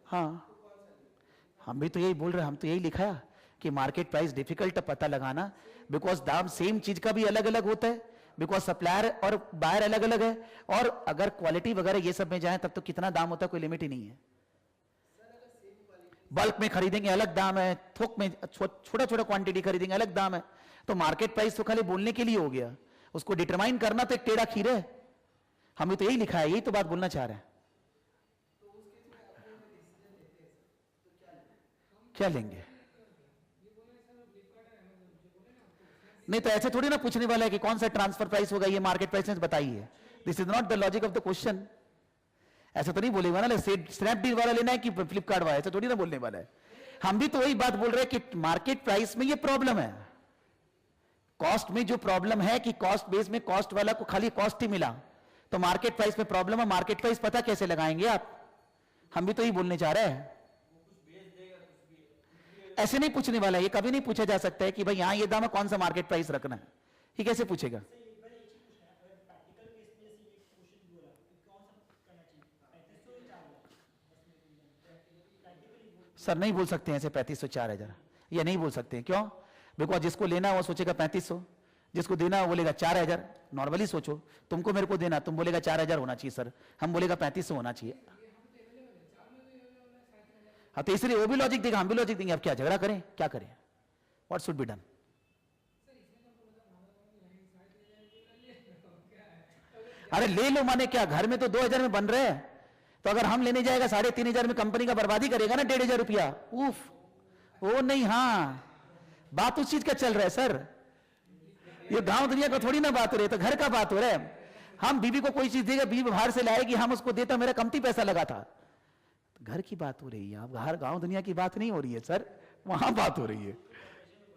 हाँ, हम भी तो यही बोल रहे हैं, हम तो यही लिखा है कि मार्केट प्राइस डिफिकल्ट पता लगाना, बिकॉज दाम सेम चीज का भी अलग अलग होता है, बिकॉज सप्लायर और बायर अलग अलग है, और अगर क्वालिटी वगैरह ये सब में जाए तब तो कितना दाम होता है कोई लिमिट ही नहीं है। बल्क में खरीदेंगे अलग दाम है, थोक में छोटा छोटा क्वांटिटी खरीदेंगे अलग दाम है। तो मार्केट प्राइस तो खाली बोलने के लिए हो गया, उसको डिटरमाइन करना तो एक टेढ़ा खीर है। हमें तो यही लिखा है, यही तो बात बोलना चाह रहे हैं। क्या लेंगे? नहीं तो ऐसे थोड़ी ना पूछने वाला है कि कौन सा ट्रांसफर प्राइस होगा, ये मार्केट प्राइस में बताइए। This is not the logic of the question. ऐसा तो नहीं बोलेगा ना स्नैपडील वाला लेना है कि फ्लिपकार्ट वाला, ऐसा थोड़ी ना बोलने वाला है। हम भी तो वही बात बोल रहे हैं कि मार्केट प्राइस में ये प्रॉब्लम है, कॉस्ट में जो प्रॉब्लम है कि कॉस्ट बेस में कॉस्ट वाला को खाली कॉस्ट ही मिला, तो मार्केट प्राइस में प्रॉब्लम है। मार्केट प्राइस पता कैसे लगाएंगे आप? हम भी तो यही बोलने जा रहे हैं। ऐसे नहीं पूछने वाला, ये कभी नहीं पूछा जा सकता है कि भाई यहां ये दाम है, कौन सा मार्केट प्राइस रखना है, ये कैसे पूछेगा? सर नहीं बोल सकते हैं ऐसे 3500 4000, ये नहीं बोल सकते हैं। क्यों? बिकॉज जिसको लेना वो सोचेगा 3500, जिसको देना वो बोलेगा 4000। नॉर्मली सोचो, तुमको मेरे को देना, तुम बोलेगा 4000 होना चाहिए सर, हम बोलेगा 3500 होना चाहिए। हाँ तो इसलिए वो भी लॉजिक देगा, हम भी लॉजिक देंगे। अब क्या झगड़ा करें, क्या करें? What should be done? अरे ले लो माने क्या, घर में तो 2000 में बन रहे हैं, तो अगर हम लेने जाएगा 3500 में कंपनी का बर्बादी करेगा ना 1500 रुपया। उफ, वो नहीं। हाँ बात उस चीज का चल रहा है सर, ये गांव दुनिया का थोड़ी ना बात हो रही है, तो घर का बात हो रहा है। हम बीवी को कोई चीज देगा, बीवी बाहर से लाएगी, हम उसको देता, मेरा कमती पैसा लगा था, घर की बात हो रही है। अब हर गांव दुनिया की बात नहीं हो रही है सर, वहां बात हो रही है।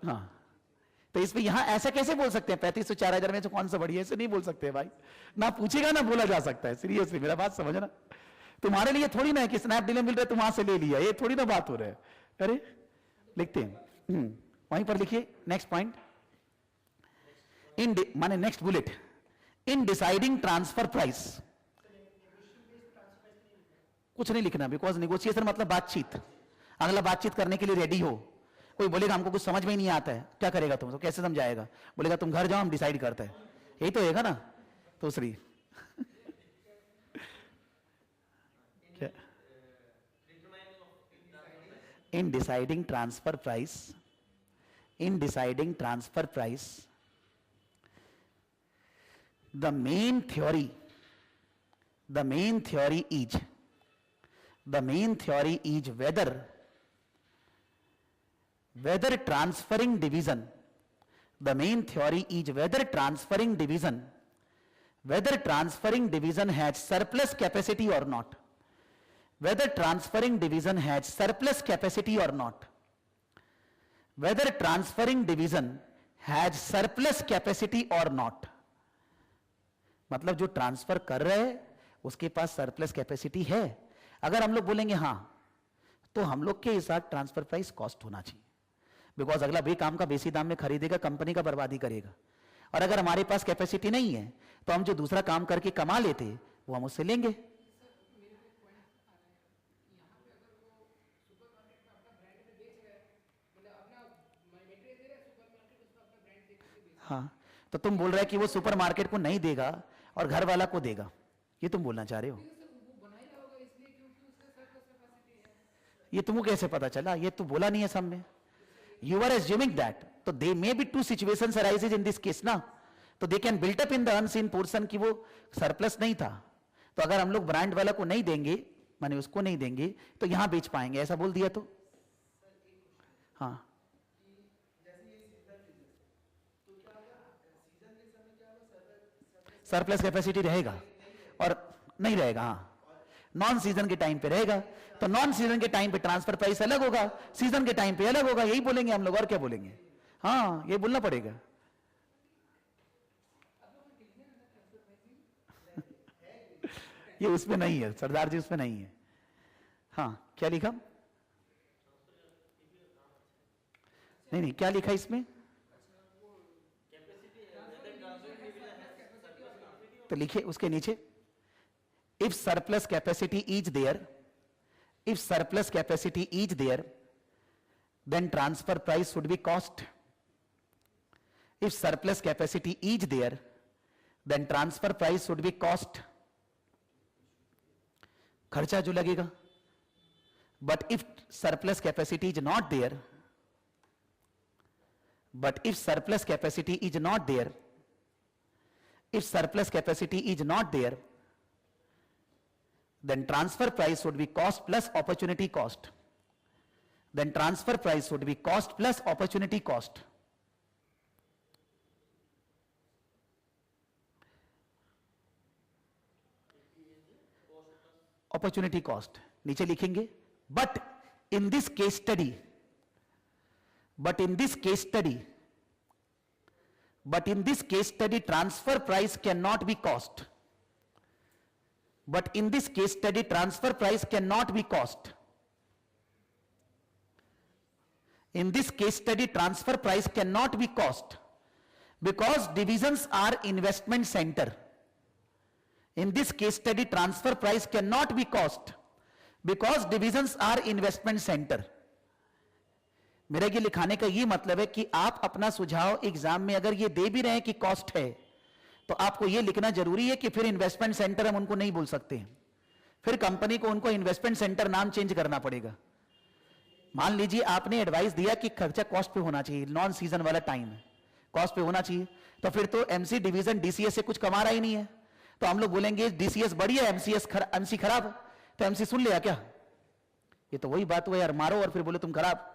हाँ तो इसमें यहां ऐसा कैसे बोल सकते हैं 3500 4000 में से कौन सा बढ़िया, ऐसे नहीं बोल सकते भाई। ना पूछेगा ना बोला जा सकता है। सीरियसली मेरा बात समझना, तुम्हारे लिए थोड़ी ना है कि स्नैपडील में मिल रहा है तुम वहां से ले लिया, ये थोड़ी ना बात हो रहा है। अरे लिखते हैं वहीं पर लिखिए नेक्स्ट पॉइंट, इन माने next bullet, in deciding transfer price. कुछ नहीं लिखना, बिकॉज नेगोशिएशन मतलब बातचीत। अगला बातचीत करने के लिए रेडी हो। कोई बोलेगा हमको कुछ समझ में ही नहीं आता है, क्या करेगा तुम? तो कैसे समझाएगा? बोलेगा तुम घर जाओ, हम डिसाइड करते हैं। यही तो होगा ना। दूसरी in deciding transfer price, in deciding transfer price, the main theory is whether transferring division, whether transferring division has surplus capacity or not, whether transferring division has surplus capacity or not, whether transferring division has surplus capacity or not। मतलब जो transfer कर रहे हैं उसके पास surplus capacity है। अगर हम लोग बोलेंगे हां, तो हम लोग के हिसाब ट्रांसफर प्राइस कॉस्ट होना चाहिए, बिकॉज अगला भी काम का बेसी दाम में खरीदेगा, कंपनी का बर्बादी करेगा। और अगर हमारे पास कैपेसिटी नहीं है तो हम जो दूसरा काम करके कमा लेते वो हम उससे लेंगे। हाँ तो तुम बोल रहे हैं कि वो सुपरमार्केट को नहीं देगा और घर वाला को देगा, ये तुम बोलना चाह रहे हो? ये तुमको कैसे पता चला? ये तो बोला नहीं है सामने। You are assuming that. तो they may be two situations arises in this case ना, तो they can built up in the unseen portion कि वो सरप्लस नहीं था, तो अगर हम लोग ब्रांड वाला को नहीं देंगे, माने उसको नहीं देंगे, तो यहां बेच पाएंगे, ऐसा बोल दिया तो। हाँ सरप्लस कैपेसिटी रहेगा और नहीं रहेगा। हाँ नॉन सीजन के टाइम पे रहेगा, तो नॉन सीजन के टाइम पे ट्रांसफर प्राइस अलग होगा, सीजन के टाइम पे अलग होगा। यही बोलेंगे हम लोग, और क्या बोलेंगे? हाँ ये बोलना पड़ेगा। ये उसमें नहीं है सरदार जी, उसमें नहीं है। हाँ क्या लिखा? नहीं क्या लिखा इसमें? तो लिखिए उसके नीचे, if surplus capacity is there, if surplus capacity is there then transfer price should be cost. If surplus capacity is there, then transfer price should be cost. खर्चा जो लगेगा. But if surplus capacity is not there, then transfer price should be cost plus opportunity cost. Opportunity cost नीचे लिखेंगे. But in this case study, transfer price cannot be cost. Because divisions are investment center. In this case study, transfer price cannot be cost because divisions are investment center. मेरा ये लिखाने का ये मतलब है कि आप अपना सुझाव एग्जाम में अगर ये दे भी रहे हैं कि कॉस्ट है, तो आपको ये लिखना जरूरी है कि फिर इन्वेस्टमेंट सेंटर हम उनको नहीं बोल सकते हैं, फिर कंपनी को उनको इन्वेस्टमेंट सेंटर नाम चेंज करना पड़ेगा. मान लीजिए आपने एडवाइस दिया कि खर्चा कॉस्ट पे होना चाहिए, नॉन सीजन वाला टाइम है, कॉस्ट पे होना चाहिए, तो फिर तो एमसी डिवीजन डीसीएस से कुछ कमा रहा ही नहीं है, तो हम लोग बोलेंगे डीसीएस बढ़िया, एमसी खराब, तो एमसी सुन लिया क्या? ये तो वही बात हुआ यार, मारो और फिर बोले तुम खराब.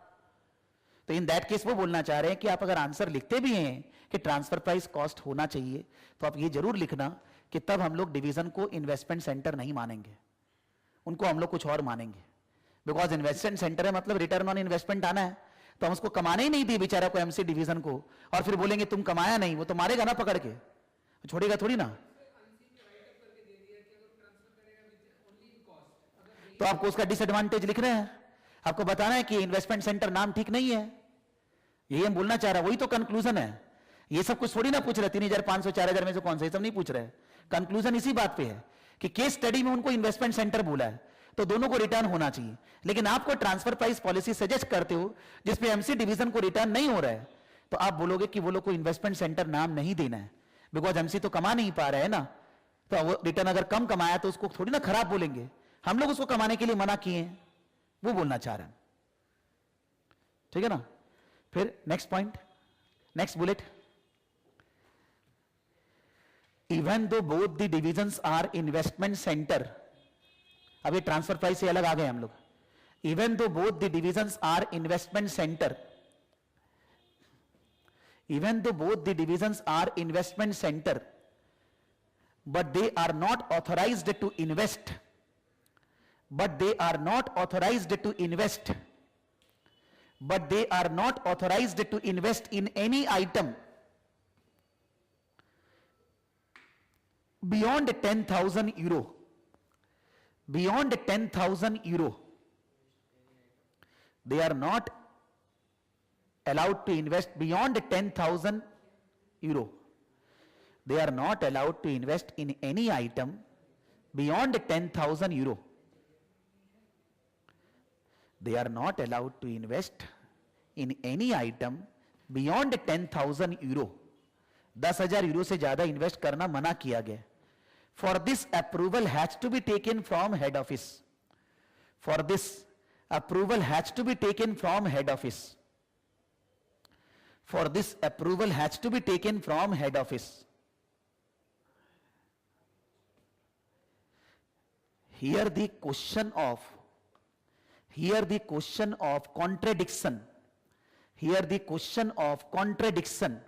तो इन दैट केस वो बोलना चाह रहे हैं कि आप अगर आंसर लिखते भी हैं कि ट्रांसफर प्राइस कॉस्ट होना चाहिए, तो आप ये जरूर लिखना कि तब हम लोग डिवीजन को इन्वेस्टमेंट सेंटर नहीं मानेंगे, उनको हम लोग कुछ और मानेंगे. बिकॉज इन्वेस्टमेंट सेंटर है मतलब रिटर्न ऑन इन्वेस्टमेंट आना है, तो हम उसको कमाने ही नहीं दिए बेचारा को एमसी डिवीजन को, और फिर बोलेंगे तुम कमाया नहीं, वो तो मारेगा ना पकड़ के, छोड़ेगा थोड़ी ना. तो आपको उसका डिसएडवांटेज लिखना है, आपको बताना है कि इन्वेस्टमेंट सेंटर नाम ठीक नहीं है, यही हम बोलना चाह रहा है, वही तो कंक्लूजन है. ये सब कुछ थोड़ी ना पूछ रहे 3,500 4,000 में से कौन सा, सब नहीं पूछ रहे. कंक्लूजन इसी बात पे है कि केस स्टडी में उनको इन्वेस्टमेंट सेंटर बोला है, तो दोनों को रिटर्न होना चाहिए. लेकिन आपको ट्रांसफर प्राइस पॉलिसी सजेस्ट करते हो जिसपे एमसी डिवीजन को रिटर्न नहीं हो रहा है, तो आप बोलोगे कि वो लोग को इन्वेस्टमेंट सेंटर नाम नहीं देना है, बिकॉज एमसी तो कमा नहीं पा रहे हैं ना, तो वो रिटर्न अगर कम कमाया तो उसको थोड़ी ना खराब बोलेंगे, हम लोग उसको कमाने के लिए मना किए हैं, वो बोलना चाह रहे हैं. ठीक है ना. फिर next point, next bullet. Even though both the divisions are investment centre, अब ये ट्रांसफर प्राइस से अलग आ गए हम लोग. Even though both the divisions are investment centre, even though both the divisions are investment center, but they are not authorized to invest, but they are not authorized to invest, but they are not authorized to invest in any item beyond 10,000 euro, beyond 10,000 euro, they are not allowed to invest beyond 10,000 euro. They are not allowed to invest in any item beyond 10,000 euro. They are not allowed to invest in any item beyond 10,000 euro. 10,000 euro से ज्यादा invest करना मना किया गया. For this approval has to be taken from head office. For this approval has to be taken from head office. For this approval has to be taken from head office. Here the question of contradiction, here the question of contradiction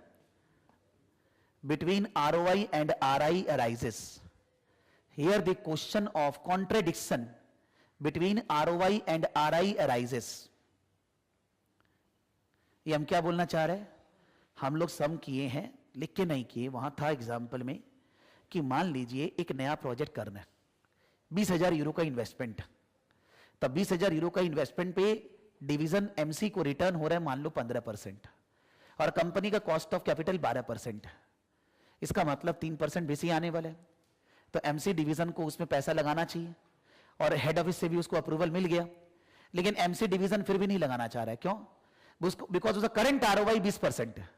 between ROI and RI arises. Here the question of contradiction between ROI and RI arises. ये हम क्या बोलना चाह रहे हैं, हम लोग सम किए हैं, लिख के नहीं किए, वहां था एग्जाम्पल में कि मान लीजिए एक नया प्रोजेक्ट करना है, 20,000 यूरो का इन्वेस्टमेंट, तब 20,000 यूरो का इन्वेस्टमेंट पे डिवीजन एमसी को रिटर्न हो रहा है मान लो 15%, और कंपनी का कॉस्ट ऑफ कैपिटल 12%, इसका मतलब 3% बेसी आने वाला है. तो एमसी डिवीजन को उसमें पैसा लगाना चाहिए, और हेड ऑफिस से भी उसको अप्रूवल मिल गया, लेकिन एमसी डिवीजन फिर भी नहीं लगाना चाह रहा है. क्यों? बिकॉज उसका करंट आरओआई 20% है,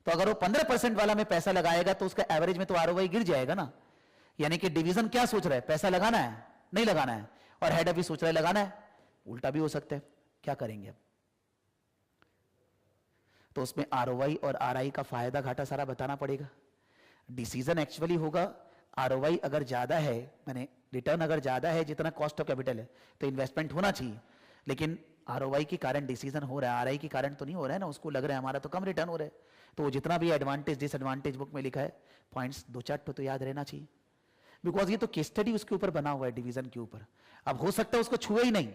तो अगर वो 15% वाला में पैसा लगाएगा तो उसका एवरेज में तो आरओआई गिर जाएगा ना। यानी कि डिवीजन क्या सोच रहा है, पैसा लगाना है नहीं लगाना है, और हेड ऑफिस सोच रहा है लगाना है। उल्टा भी हो सकता है, क्या करेंगे अब? तो उसमें आरओआई और आरआई का फायदा घाटा सारा बताना पड़ेगा। डिसीजन एक्चुअली होगा आरओआई अगर ज्यादा है, माने रिटर्न अगर ज्यादा है जितना कॉस्ट ऑफ कैपिटल है, तो इन्वेस्टमेंट होना चाहिए। लेकिन आरओआई के कारण डिसीजन हो रहा है, आरआई के कारण तो नहीं हो रहा है ना। उसको लग रहा है हमारा तो कम रिटर्न हो रहा है, तो वो जितना भी एडवांटेज डिसएडवांटेज बुक में लिखा है पॉइंट्स 2-4 तो याद रहना चाहिए। बिकॉज ये तो केस स्टडी उसके ऊपर बना हुआ है, डिवीजन के ऊपर। अब हो सकता है उसको छुए ही नहीं,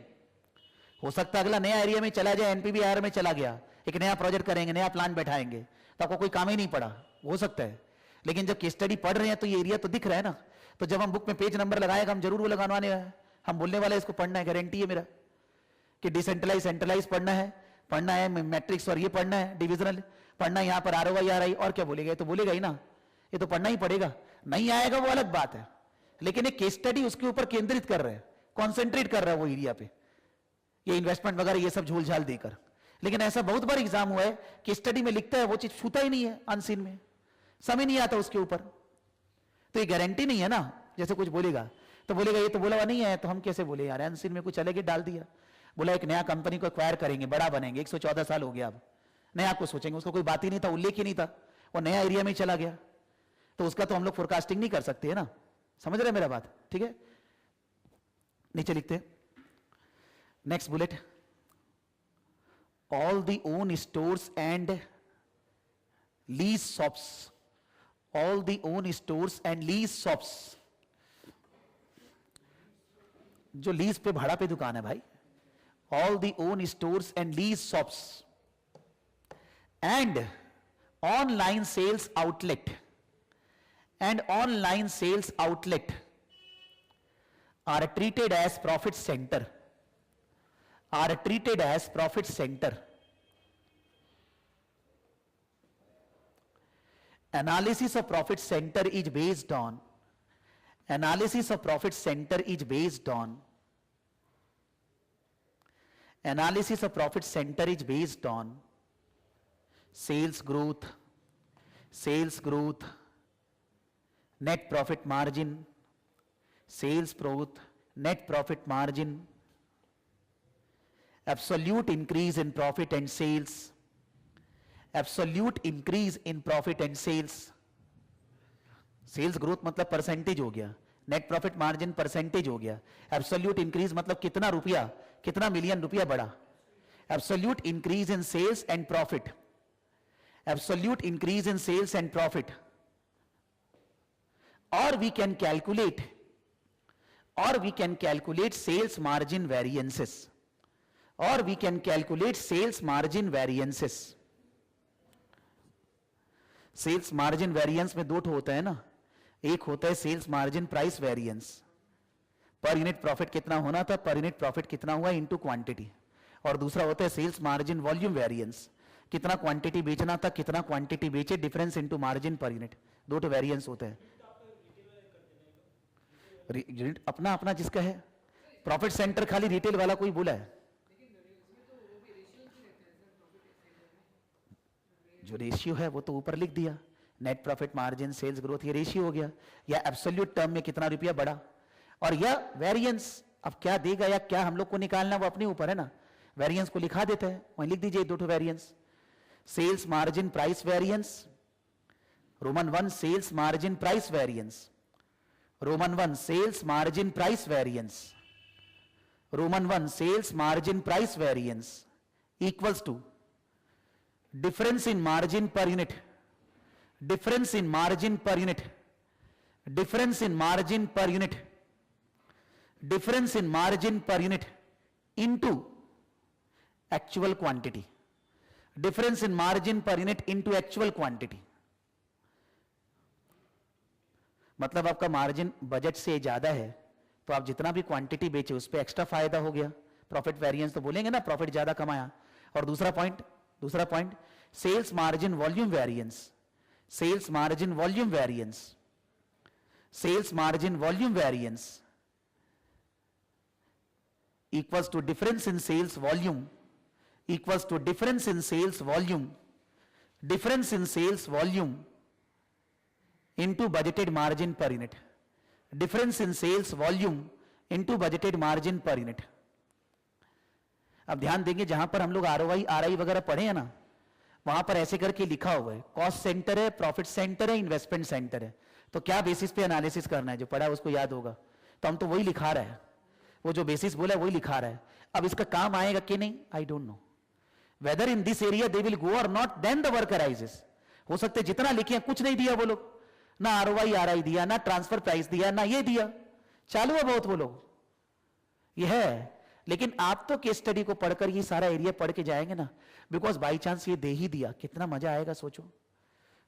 हो सकता है अगला नया एरिया में चला जाए, एनपीवीआर में चला गया, एक नया प्रोजेक्ट करेंगे, नया प्लान बैठाएंगे, तो आपको कोई काम ही नहीं पड़ा, हो सकता है। लेकिन जब केस स्टडी पढ़ रहे हैं तो ये एरिया तो दिख रहा है ना। तो जब हम बुक में पेज नंबर लगाएगा हम जरूर वो लगाने वाले हैं, हम बोलने वाले इसको पढ़ना है, गारंटी है मेरा कि डिसेंट्रलाइज सेंट्रलाइज पढ़ना है मैट्रिक्स और ये पढ़ना है, डिविजनल पढ़ना है, यहाँ पर आरओआई आ रही, और क्या बोलेगा? ये तो बोलेगा ही ना, ये तो पढ़ना ही पड़ेगा। नहीं आएगा वो अलग बात है, लेकिन एक केस स्टडी उसके ऊपर केंद्रित कर रहे हैं, कॉन्सेंट्रेट कर रहा है वो एरिया पे, ये इन्वेस्टमेंट वगैरह ये सब झूल झाल देकर। लेकिन ऐसा बहुत बार एग्जाम हुआ है कि स्टडी में लिखता है वो चीज छूता ही नहीं है, अनसीन में समय नहीं आता उसके ऊपर। तो ये गारंटी नहीं है ना, जैसे कुछ बोलेगा तो बोलेगा ये तो बोला हुआ नहीं है, तो हम कैसे बोले यार, अनसीन में कुछ अलग ही डाल दिया। बोला एक नया कंपनी को एक्वायर करेंगे, बड़ा बनेंगे, 114 साल हो गया, अब नया आपको सोचेंगे, उसको कोई बात ही नहीं था, उल्लेख ही नहीं था, वो नया एरिया में चला गया, तो उसका तो हम लोग फोरकास्टिंग नहीं कर सकते है ना। समझ रहे मेरा बात? ठीक है, नीचे लिखते next bullet, all the own stores and lease shops, all the own stores and lease shops, जो लीज पे भाड़ा पे दुकान है भाई, all the own stores and lease shops and online sales outlet are treated as profit center, Analysis of profit center is based on sales growth, net profit margin, sales growth, net profit margin, absolute increase in profit and sales, sales growth मतलब percentage हो गया, net profit margin percentage हो गया, absolute increase मतलब कितना रुपया, कितना million रुपया बढ़ा, absolute increase in sales and profit, absolute increase in sales and profit, और we can calculate sales margin variances, sales margin variance में दो ठो होता है ना, एक होता है sales margin price variance, per unit profit कितना होना था, पर यूनिट प्रॉफिट कितना हुआ इनटू क्वांटिटी, और दूसरा होता है सेल्स मार्जिन वॉल्यूम वेरिएंस, कितना क्वांटिटी बेचना था, कितना क्वांटिटी बेचे, difference into margin per unit, दो ठो वेरिएंस होता है। यूनिट अपना अपना जिसका है, प्रॉफिट सेंटर खाली रिटेल वाला कोई बोला है, जो रेशियो है वो तो ऊपर लिख दिया, net profit margin sales growth, ये रेशियो हो गया, या एब्सोल्यूट टर्म में कितना रुपया बढ़ा, और यह वेरिएंस अब क्या देगा या क्या हम लोग को निकालना वो अपने ऊपर है ना। वेरिएंस को लिखा देते हैं, वहीं लिख दीजिए दो ठो variance, sales margin price variance, Roman 1 sales margin price variance, Roman 1 sales margin price variance, Roman 1 sales margin price variance equals to difference in margin per unit, difference in margin per unit, difference in margin per unit, difference in margin per unit into actual quantity, difference in margin per unit into actual quantity। मतलब आपका margin budget से ज्यादा है तो आप जितना भी quantity बेचे उस पर एक्स्ट्रा फायदा हो गया, प्रॉफिट वेरिएंस तो बोलेंगे ना, प्रॉफिट ज्यादा कमाया। और दूसरा point sales margin volume variance, sales margin volume variance, sales margin volume variance equals to difference in sales volume equals to difference in sales volume into budgeted margin per unit. Difference in sales volume into budgeted margin per unit. अब ध्यान देंगे जहां पर हम लोग ROI RI वगैरह पढ़े हैं ना, वहां पर ऐसे करके लिखा हुआ है, कॉस्ट सेंटर है, प्रॉफिट सेंटर है, इन्वेस्टमेंट सेंटर है. तो क्या बेसिस पे एनालिसिस करना है, जो पढ़ा है उसको याद होगा. तो हम तो वही लिखा रहे हैं, वो जो बेसिस बोला है वही लिखा रहा है. अब इसका काम आएगा कि नहीं, I don't know. Whether in this area they will go or not, then the work arises. हो सकता है जितना लिखे हैं कुछ नहीं दिया वो लोग, ना आरओआई आरआई दिया, ना ट्रांसफर प्राइस दिया, ना ये दिया, चालू है बहुत वो लोग. ये है, लेकिन आप तो केस स्टडी को पढ़कर ये सारा एरिया पढ़ के जाएंगे ना, बिकॉज बाई चांस ये दे ही दिया, कितना मजा आएगा सोचो.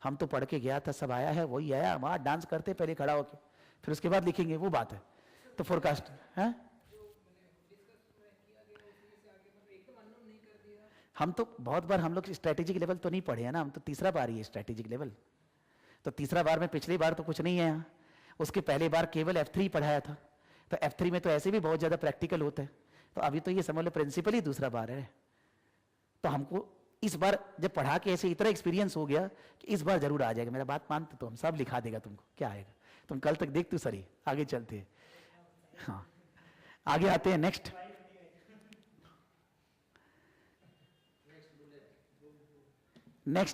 हम तो पढ़ के गया था, सब आया है, वही आया, वहां डांस करते पहले खड़ा होके, फिर उसके बाद लिखेंगे, वो बात है. तो फोरकास्ट है, हम तो बहुत बार, हम लोग स्ट्रेटेजिक लेवल तो नहीं पढ़े हैं ना, हम तो तीसरा बार ही है स्ट्रेटेजिक लेवल. तो तीसरा बार में, पिछली बार तो कुछ नहीं है यहाँ, उसके पहले बार केवल F3 पढ़ाया था. तो F3 में तो ऐसे भी बहुत ज्यादा प्रैक्टिकल होता है. तो अभी तो ये समझ लो प्रिंसिपल ही दूसरा बार है. तो हमको इस बार जब पढ़ा के ऐसे इतना एक्सपीरियंस हो गया कि इस बार जरूर आ जाएगा. मेरा बात मानते तो हम सब लिखा देगा तुमको, क्या आएगा तुम कल तक देखते सरी. आगे चलते हैं, हाँ आगे आते हैं. नेक्स्ट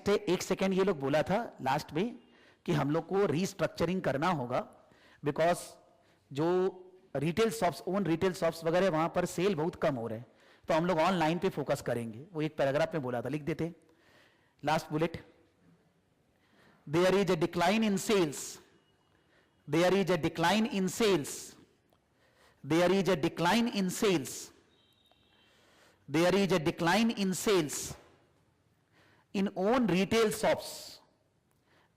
है, एक सेकेंड, ये लोग बोला था लास्ट में कि हम लोग को रीस्ट्रक्चरिंग करना होगा, बिकॉज जो retail shops, own retail shops वगैरह, वहां पर सेल बहुत कम हो रहे हैं. तो हम लोग ऑनलाइन पे फोकस करेंगे. वो एक पैराग्राफ में बोला था, लिख देते. Last bullet, there is a decline in sales, there is a decline in sales, there is a decline in sales, there is a decline in sales in own retail shops,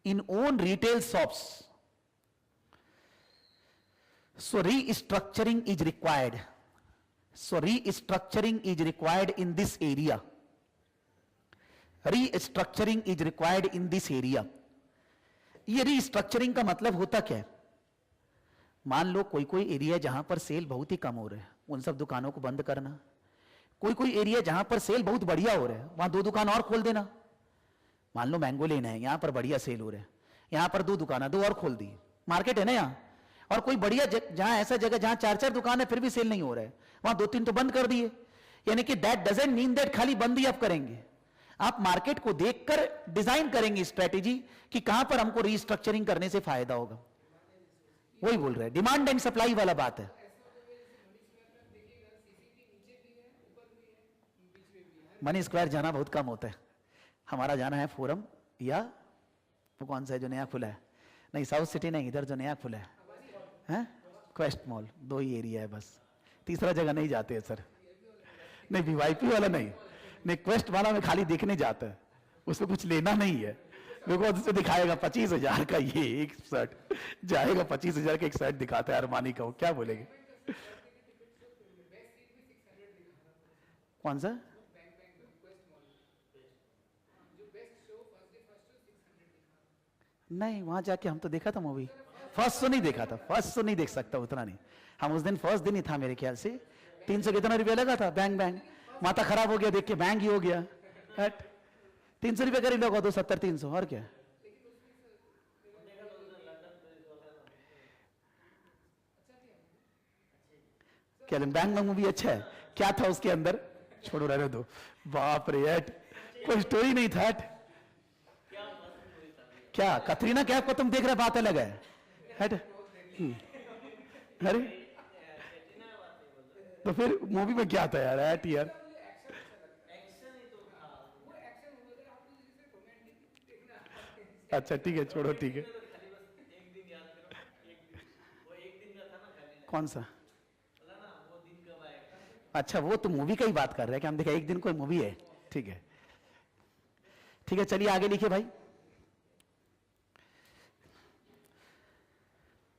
in own retail shops. So restructuring is required. So restructuring is required in this area. Restructuring is required in this area. ये restructuring का मतलब होता क्या है? मान लो कोई कोई area जहां पर सेल बहुत ही कम हो रहा है, उन सब दुकानों को बंद करना. कोई कोई एरिया जहां पर सेल बहुत बढ़िया हो रहा है, वहां 2 दुकान और खोल देना. मान लो मैंगो लेना है, यहां पर बढ़िया सेल हो रहा है, यहां पर 2 दुकान, 2 और खोल दी. मार्केट है ना यहाँ. और कोई बढ़िया जहां ऐसा जगह जहां 4-4 दुकान है फिर भी सेल नहीं हो रहा है, वहां 2-3 तो बंद कर दिए. यानी कि दैट डजंट मीन दैट खाली बंद ही आप करेंगे. आप मार्केट को देखकर डिजाइन करेंगे स्ट्रेटेजी कि कहां पर हमको रीस्ट्रक्चरिंग करने से फायदा होगा. वही बोल रहे हैं, डिमांड एंड सप्लाई वाला बात है. मनी स्क्वायर जाना बहुत कम होता है. हमारा जाना है फोरम, या वो कौन सा है जो नया खुला है, नहीं साउथ सिटी नहीं, इधर जो नया खुला है क्वेस्ट मॉल. 2 ही एरिया है बस, तीसरा जगह नहीं जाते हैं सर. नहीं वीआईपी वाला नहीं, क्वेस्ट वाला में खाली देखने जाता है, उसमें कुछ लेना नहीं है. बिकॉज उसमें दिखाएगा 25,000 का ये एक शर्ट, जाएगा 25,000 का एक शर्ट दिखाता है अरमानी का, वो क्या बोलेंगे. कौन सा? नहीं, वहां जाके हम तो देखा था मूवी. फर्स्ट शो नहीं देखा था, फर्स्ट शो नहीं देख सकता, उतना नहीं. हम उस दिन फर्स्ट दिन ही था मेरे ख्याल से. 300 कितना रुपया लगा था, बैंग बैंग, माथा खराब हो गया देख के, बैंग ही हो गया. 300 रुपया कर ही लगा, 270-300 और क्या. क्या बैंग बैंग मूवी अच्छा है? क्या था उसके अंदर, छोड़ो रहने दो. बाप रे, कोई स्टोरी नहीं था. क्या कतरीना कैफ को तुम देख रहे, बात अलग है. अरे तो फिर मूवी में क्या था यार, यार. अच्छा ठीक है, छोड़ो ठीक है. कौन सा? अच्छा वो तो मूवी का ही बात कर रहे हैं कि हम देखा एक दिन कोई मूवी है. ठीक है ठीक है, चलिए आगे लिखिए भाई.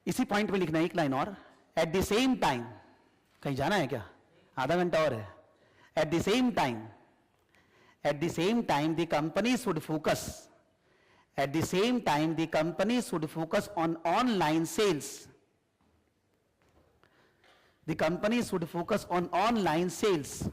इसी पॉइंट पे लिखना है एक लाइन और. एट द सेम टाइम, कहीं जाना है क्या, आधा घंटा और है. At the same time, at the same time the company should focus, at the same time the company should focus on online sales. The company should focus on online sales